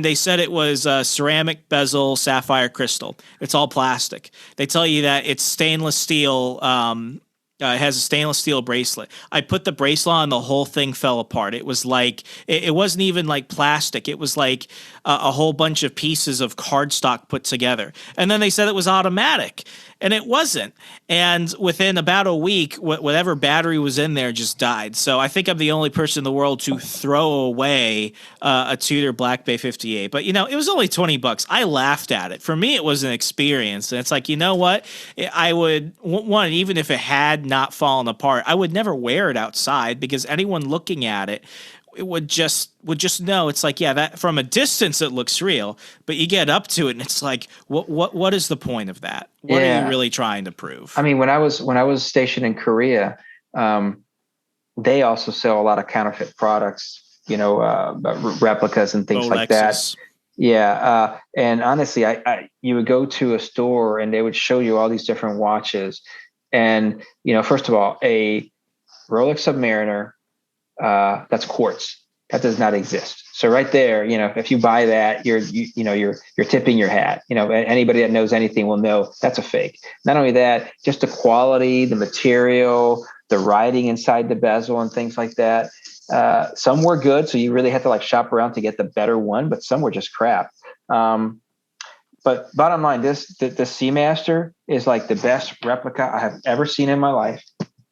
they said it was ceramic bezel sapphire crystal. It's all plastic. They tell you that it's stainless steel. It has a stainless steel bracelet. I put the bracelet on, the whole thing fell apart. It was like, it wasn't even like plastic. It was like a whole bunch of pieces of cardstock put together. And then they said it was automatic, and it wasn't. And within about a week, whatever battery was in there just died. So I think I'm the only person in the world to throw away a Tudor Black Bay 58. But, it was only $20. I laughed at it. For me, it was an experience. And it's like, you know what? I would, even if it had not fallen apart, I would never wear it outside, because anyone looking at it would just know. It's like, yeah, that from a distance it looks real, but you get up to it and it's like, what is the point of that? What are you really trying to prove? I mean, when I was stationed in Korea, they also sell a lot of counterfeit products, replicas and things like that. Yeah, and honestly, you would go to a store and they would show you all these different watches, and first of all, a Rolex Submariner, that's quartz. That does not exist. So right there, if you buy that, you're tipping your hat. Anybody that knows anything will know that's a fake. Not only that, just the quality, the material, the writing inside the bezel and things like that. Some were good, so you really had to like shop around to get the better one, but some were just crap. But bottom line, the Seamaster is like the best replica I have ever seen in my life.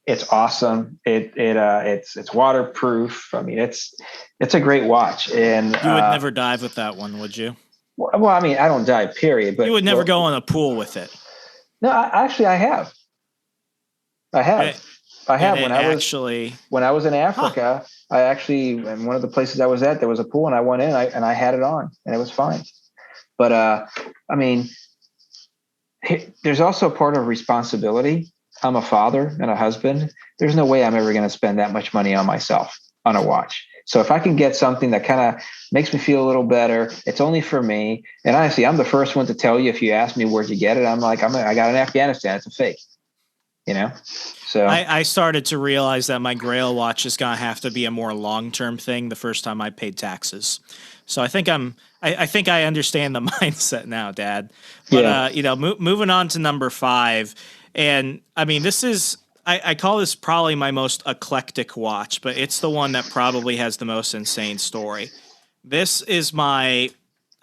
It's awesome. It's waterproof. I mean, it's a great watch. And you would never dive with that one, would you? Well, I mean, I don't dive, period. But you would never go in a pool with it. No, actually, I have. I have when I was in Africa. I actually, in one of the places I was at, there was a pool, and I went in and I had it on, and it was fine. But I mean, there's also part of responsibility. I'm a father and a husband. There's no way I'm ever going to spend that much money on myself on a watch. So if I can get something that kind of makes me feel a little better, it's only for me. And honestly, I'm the first one to tell you, if you ask me where'd you get it, I'm like, I got it in Afghanistan. It's a fake, So I started to realize that my Grail watch is going to have to be a more long-term thing the first time I paid taxes. So I think I think I understand the mindset now, Dad. But, moving on to number 5. And I mean, this is, I call this probably my most eclectic watch, but it's the one that probably has the most insane story. This is I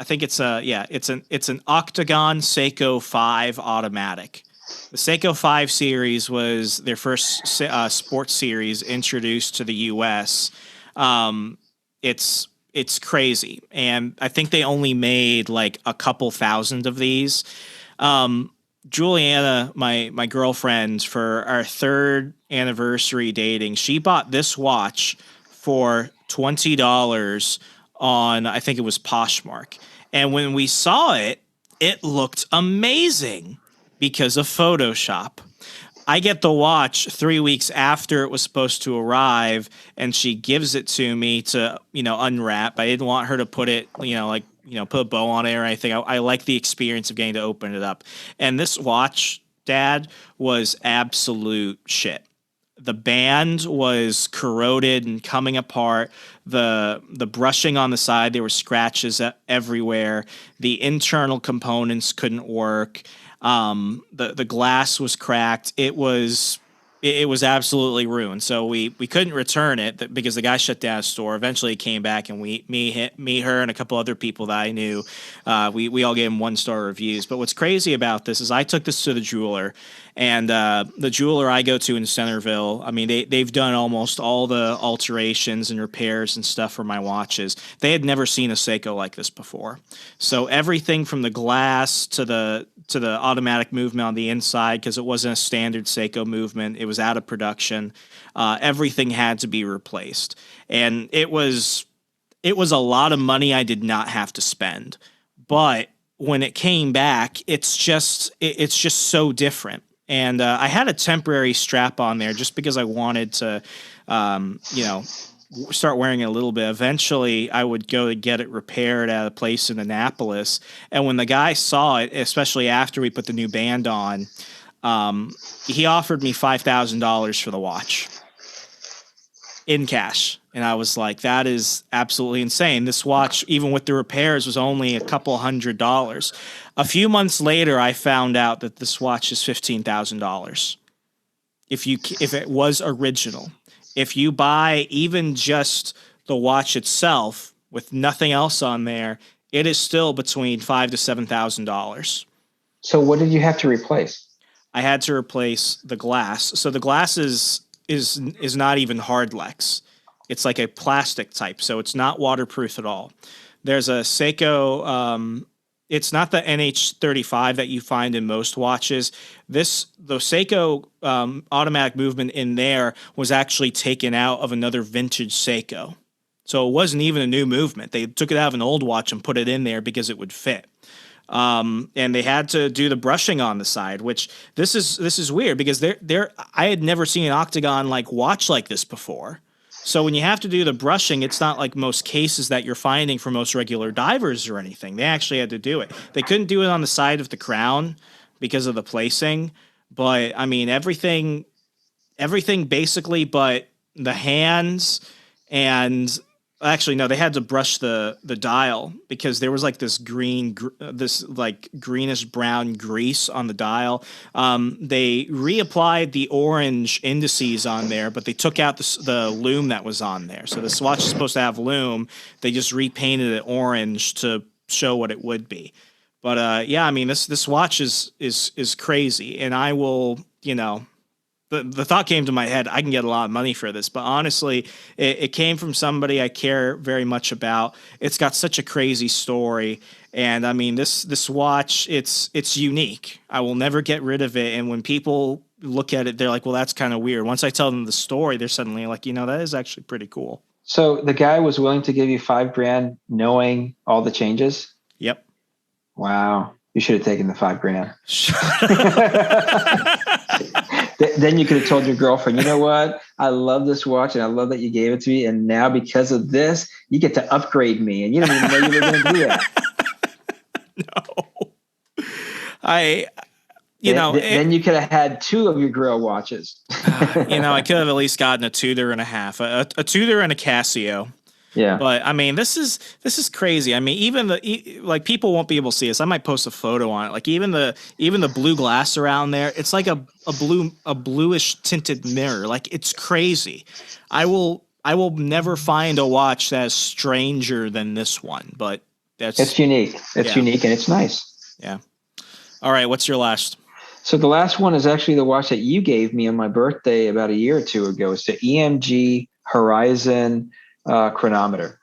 think it's an Octagon Seiko 5 automatic. The Seiko 5 series was their first sports series introduced to the U.S. It's crazy. And I think they only made like a couple thousand of these. Juliana, my girlfriend, for our 3rd anniversary dating, she bought this watch for $20 on, I think it was Poshmark. And when we saw it, it looked amazing because of Photoshop. I get the watch 3 weeks after it was supposed to arrive, and she gives it to me to, unwrap. I didn't want her to put it, put a bow on it or anything. I like the experience of getting to open it up. And this watch, Dad, was absolute shit. The band was corroded and coming apart. The brushing on the side, there were scratches everywhere. The internal components couldn't work. The glass was cracked. It was absolutely ruined. So we couldn't return it because the guy shut down his store. Eventually he came back, and me, her, and a couple other people that I knew, we all gave him 1-star reviews. But what's crazy about this is I took this to the jeweler, and the jeweler I go to in Centerville, I mean, they've done almost all the alterations and repairs and stuff for my watches. They had never seen a Seiko like this before. So everything from the glass to the automatic movement on the inside, because it wasn't a standard Seiko movement, it was out of production. Everything had to be replaced, and it was a lot of money I did not have to spend. But when it came back, it's just so different. And I had a temporary strap on there just because I wanted to, start wearing it a little bit. Eventually, I would go to get it repaired at a place in Annapolis. And when the guy saw it, especially after we put the new band on, he offered me $5,000 for the watch in cash. And I was like, that is absolutely insane. This watch, even with the repairs, was only a couple $100. A few months later, I found out that this watch is $15,000. If it was original. If you buy even just the watch itself with nothing else on there, it is still between $5,000 to $7,000. So what did you have to replace? I had to replace the glass. So the glass is not even Hardlex. It's like a plastic type, so it's not waterproof at all. There's a Seiko. It's not the NH35 that you find in most watches. The Seiko automatic movement in there was actually taken out of another vintage Seiko. So it wasn't even a new movement. They took it out of an old watch and put it in there because it would fit. And they had to do the brushing on the side, which this is weird because I had never seen an Octagon like watch like this before. So when you have to do the brushing, it's not like most cases that you're finding for most regular divers or anything. They actually had to do it. They couldn't do it on the side of the crown because of the placing. But I mean, everything basically but the hands and actually, no, they had to brush the dial because there was like this greenish brown grease on the dial. They reapplied the orange indices on there, but they took out the lume that was on there. So this watch is supposed to have lume. They just repainted it orange to show what it would be. But yeah, I mean, this watch is crazy, and I will, The thought came to my head, I can get a lot of money for this, but honestly, it came from somebody I care very much about. It's got such a crazy story, and I mean, this watch, it's unique. I will never get rid of it, and when people look at it, they're like, well, that's kind of weird. Once I tell them the story, they're suddenly like, that is actually pretty cool. So the guy was willing to give you $5,000 knowing all the changes? Yep. Wow. You should have taken the $5,000. Then you could have told your girlfriend, you know what? I love this watch and I love that you gave it to me. And now because of this, you get to upgrade me. And you don't even know you were going to do that. No. Then you could have had 2 of your grill watches. I could have at least gotten a Tudor and a half, a Tudor and a Casio. Yeah. But I mean, this is crazy. I mean, even people won't be able to see this. I might post a photo on it. Like even the blue glass around there, it's like a bluish tinted mirror. Like it's crazy. I will never find a watch that's stranger than this one, but it's unique. It's unique and it's nice. Yeah. All right. What's your last? So the last one is actually the watch that you gave me on my birthday about a year or 2 ago. It's the EMG Horizon chronometer.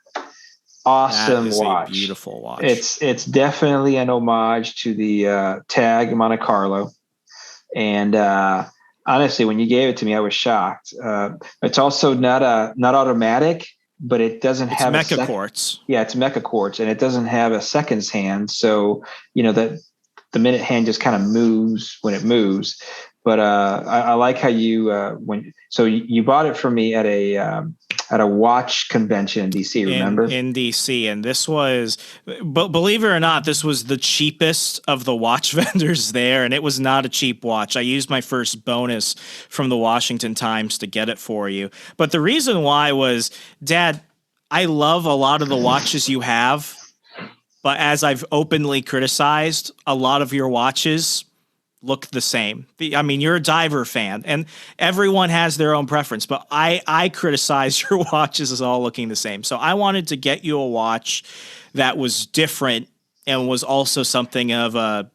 Awesome watch. A beautiful watch. It's definitely an homage to the Tag Monte Carlo. And honestly, when you gave it to me, I was shocked. It's also not automatic, but it doesn't have mecha quartz. Yeah, it's mecha quartz, and it doesn't have a seconds hand. So that the minute hand just kind of moves when it moves. But I like how you you bought it for me at a watch convention in DC, remember? In DC, and this was, but believe it or not, this was the cheapest of the watch vendors there, and it was not a cheap watch. I used my first bonus from the Washington Times to get it for you. But the reason why was, Dad, I love a lot of the watches you have, but as I've openly criticized, a lot of your watches look the same. I mean, you're a diver fan, and everyone has their own preference, but I criticize your watches as all looking the same. So I wanted to get you a watch that was different and was also something of a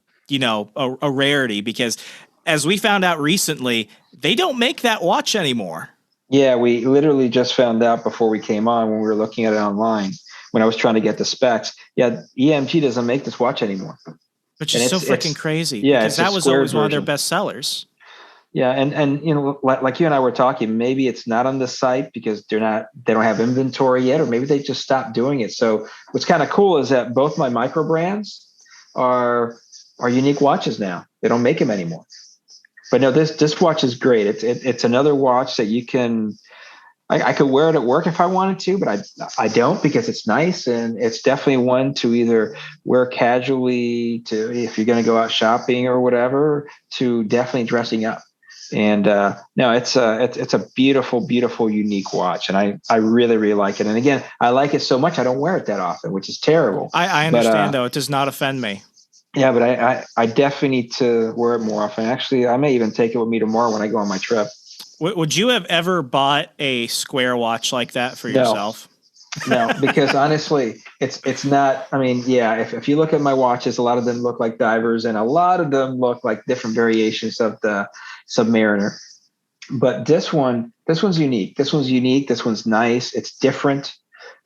rarity, because as we found out recently, they don't make that watch anymore. Yeah, we literally just found out before we came on when we were looking at it online, when I was trying to get the specs. Yeah, EMG doesn't make this watch anymore. Which is so freaking crazy. Yeah, because that was always one of their best sellers. Yeah, and like you and I were talking, maybe it's not on the site because they don't have inventory yet, or maybe they just stopped doing it. So what's kind of cool is that both my micro brands are unique watches now. They don't make them anymore. But no, this watch is great. It's another watch that you can. I could wear it at work if I wanted to, but I don't, because it's nice, and it's definitely one to either wear casually, to if you're going to go out shopping or whatever, to definitely dressing up. And no, it's a beautiful, beautiful, unique watch, and I really, really like it. And again, I like it so much I don't wear it that often, which is terrible. I understand, though. It does not offend me. Yeah, but I definitely need to wear it more often. Actually, I may even take it with me tomorrow when I go on my trip. Would you have ever bought a square watch like that for yourself? No, because honestly, it's not. I mean, yeah, if you look at my watches, a lot of them look like divers, and a lot of them look like different variations of the Submariner. But this one's unique. This one's nice. It's different,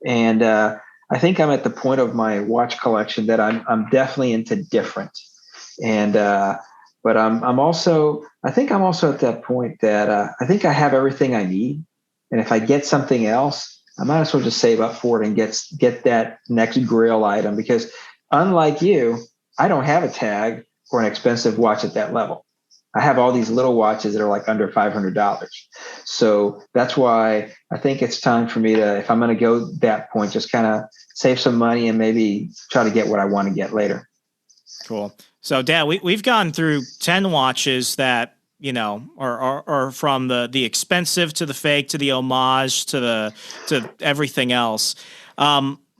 and I think I'm at the point of my watch collection that I'm definitely into different, and. But I'm also at that point that I think I have everything I need. And if I get something else, I might as well just save up for it and get that next grill item, because unlike you, I don't have a Tag or an expensive watch at that level. I have all these little watches that are like under $500. So that's why I think it's time for me to, if I'm going to go that point, just kind of save some money and maybe try to get what I want to get later. Cool. So, Dad, we've gone through 10 watches that, are from the expensive to the fake to the homage to everything else.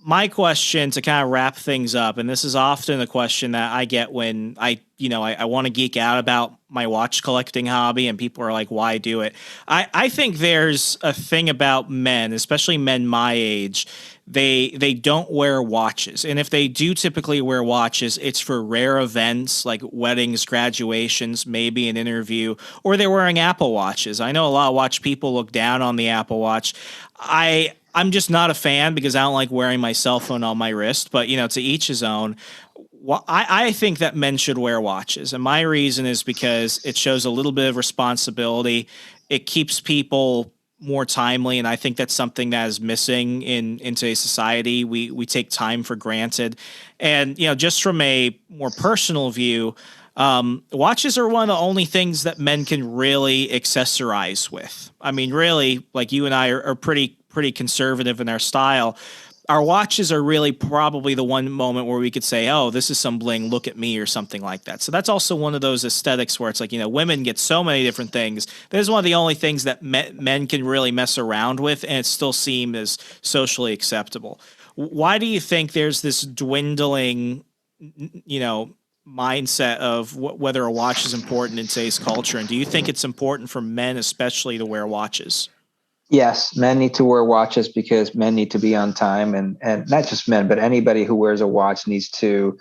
My question to kind of wrap things up, and this is often a question that I get when I want to geek out about my watch collecting hobby, and people are like, why do it? I think there's a thing about men, especially men my age, they don't wear watches. And if they do typically wear watches, it's for rare events like weddings, graduations, maybe an interview, or they're wearing Apple Watches. I know a lot of watch people look down on the Apple Watch. I'm just not a fan because I don't like wearing my cell phone on my wrist, but to each his own. I think that men should wear watches. And my reason is because it shows a little bit of responsibility. It keeps people more timely. And I think that's something that is missing in today's society. We take time for granted. And, just from a more personal view, watches are one of the only things that men can really accessorize with. I mean, really, like you and I are pretty conservative in our style. Our watches are really probably the one moment where we could say, oh, this is some bling, look at me, or something like that. So that's also one of those aesthetics where it's like, women get so many different things. That is one of the only things that men can really mess around with, and it still seem as socially acceptable. Why do you think there's this dwindling, mindset of whether a watch is important in today's culture? And do you think it's important for men especially to wear watches? Yes, men need to wear watches because men need to be on time, and not just men, but anybody who wears a watch needs to.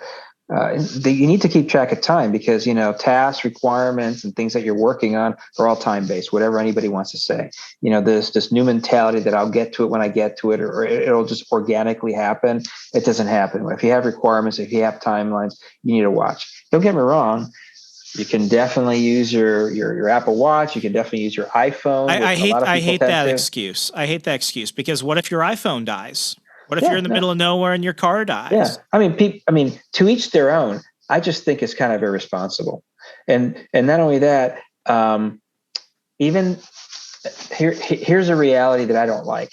You need to keep track of time because tasks, requirements, and things that you're working on are all time based. Whatever anybody wants to say, there's this new mentality that I'll get to it when I get to it, or it'll just organically happen. It doesn't happen. If you have requirements, if you have timelines, you need a watch. Don't get me wrong. You can definitely use your Apple Watch. You can definitely use your iPhone. I hate that excuse. I hate that excuse because what if your iPhone dies? What if you're in the middle of nowhere and your car dies? Yeah, I mean, to each their own. I just think it's kind of irresponsible, and not only that, even here's a reality that I don't like.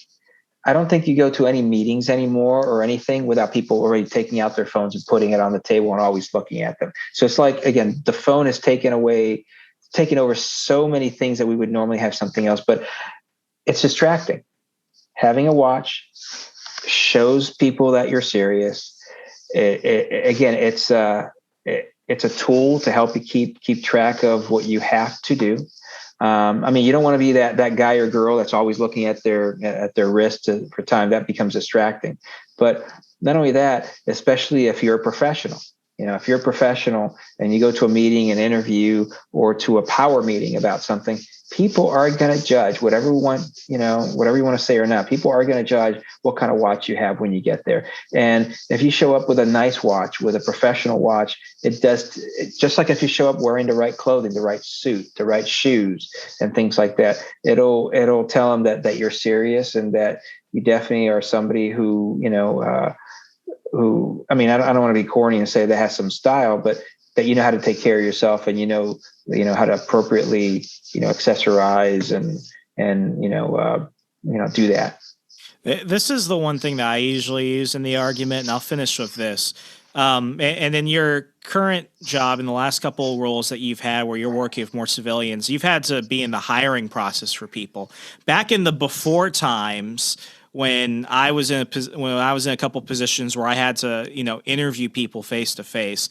I don't think you go to any meetings anymore or anything without people already taking out their phones and putting it on the table and always looking at them. So it's like, again, the phone is taken over so many things that we would normally have something else, but it's distracting. Having a watch shows people that you're serious. It's a tool to help you keep track of what you have to do. You don't want to be that guy or girl that's always looking at their wrist for time. That becomes distracting. But not only that, especially if you're a professional, if you're a professional and you go to a meeting, an interview, or to a power meeting about something, people are going to judge whatever you want to say or not. People are going to judge what kind of watch you have when you get there. And if you show up with a nice watch, with a professional watch, just like if you show up wearing the right clothing, the right suit, the right shoes, and things like that, it'll tell them that you're serious and that you definitely are somebody who, I don't want to be corny and say that has some style, but that you know how to take care of yourself and you know how to appropriately accessorize and do that. This is the one thing that I usually use in the argument, and I'll finish with this. And in your current job, in the last couple of roles that you've had where you're working with more civilians, you've had to be in the hiring process for people. Back in the before times, when I was in a couple positions where I had to, interview people face to face.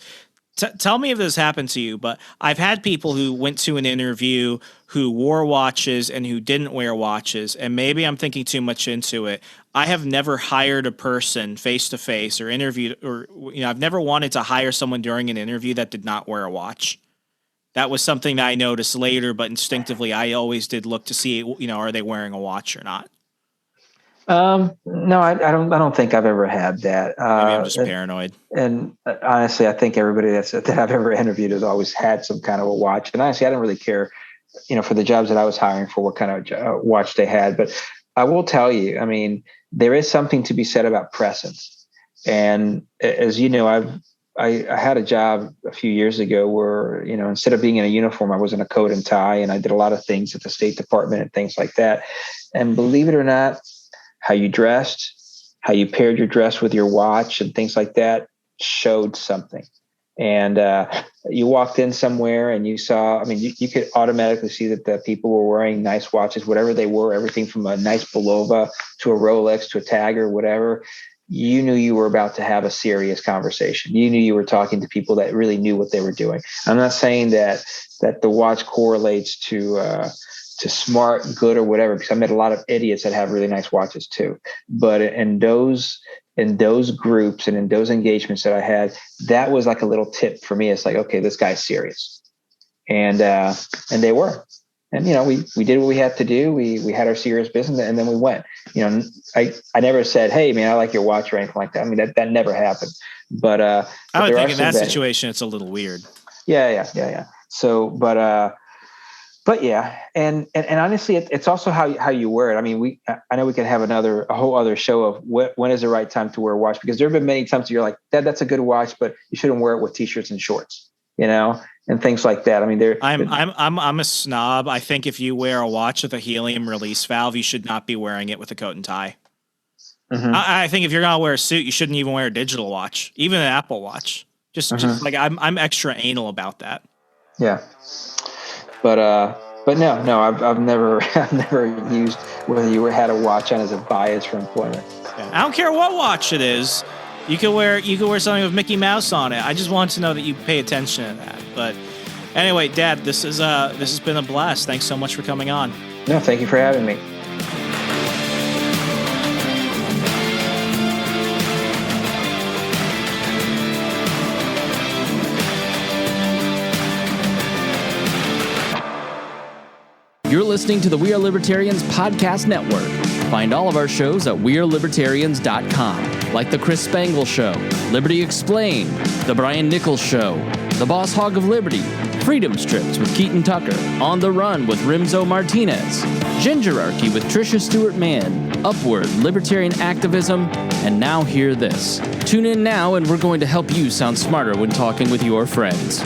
Tell me if this happened to you, but I've had people who went to an interview who wore watches and who didn't wear watches, and maybe I'm thinking too much into it. I have never hired a person face to face or interviewed, or I've never wanted to hire someone during an interview that did not wear a watch. That was something that I noticed later, but instinctively I always did look to see, are they wearing a watch or not? No, I don't think I've ever had that. Maybe I'm just paranoid. And honestly, I think everybody that I've ever interviewed has always had some kind of a watch. And honestly, I don't really care, for the jobs that I was hiring for, what kind of watch they had. But I will tell you, there is something to be said about presence. And as you know, I had a job a few years ago where, instead of being in a uniform, I was in a coat and tie, and I did a lot of things at the State Department and things like that. And believe it or not, how you dressed, how you paired your dress with your watch and things like that showed something. And you walked in somewhere and you saw, you could automatically see that the people were wearing nice watches, whatever they were, everything from a nice Bulova to a Rolex to a Tag or whatever. You knew you were about to have a serious conversation. You knew you were talking to people that really knew what they were doing. I'm not saying that the watch correlates to smart, good, or whatever, because I met a lot of idiots that have really nice watches too. But in those groups and in those engagements that I had, that was like a little tip for me. It's like, okay, this guy's serious. And they were. And, we did what we had to do. We had our serious business, and then we went. I never said, hey, man, I like your watch or anything like that. That never happened. But I would think in that situation, it's a little weird. Yeah. So, but yeah, and honestly, it's also how you wear it. I know we could have a whole other show of when is the right time to wear a watch, because there have been many times you're like, that's a good watch, but you shouldn't wear it with t-shirts and shorts, and things like that. I'm a snob. I think if you wear a watch with a helium release valve, you should not be wearing it with a coat and tie. Mm-hmm. I think if you're gonna wear a suit, you shouldn't even wear a digital watch, even an Apple Watch. Just like I'm extra anal about that. Yeah. But no, I've never used whether you had a watch on as a bias for employment. Yeah. I don't care what watch it is. You could wear something with Mickey Mouse on it. I just want to know that you pay attention to that. But anyway, Dad, this has been a blast. Thanks so much for coming on. No, thank you for having me. You're listening to the We Are Libertarians podcast network. Find all of our shows at wearelibertarians.com, like The Chris Spangle Show, Liberty Explained, The Brian Nichols Show, The Boss Hog of Liberty, Freedom Strips with Keaton Tucker, On the Run with Remso Martinez, Gingerarchy with Tricia Stewart-Mann, Upward, Libertarian Activism, and Now Hear This. Tune in now and we're going to help you sound smarter when talking with your friends.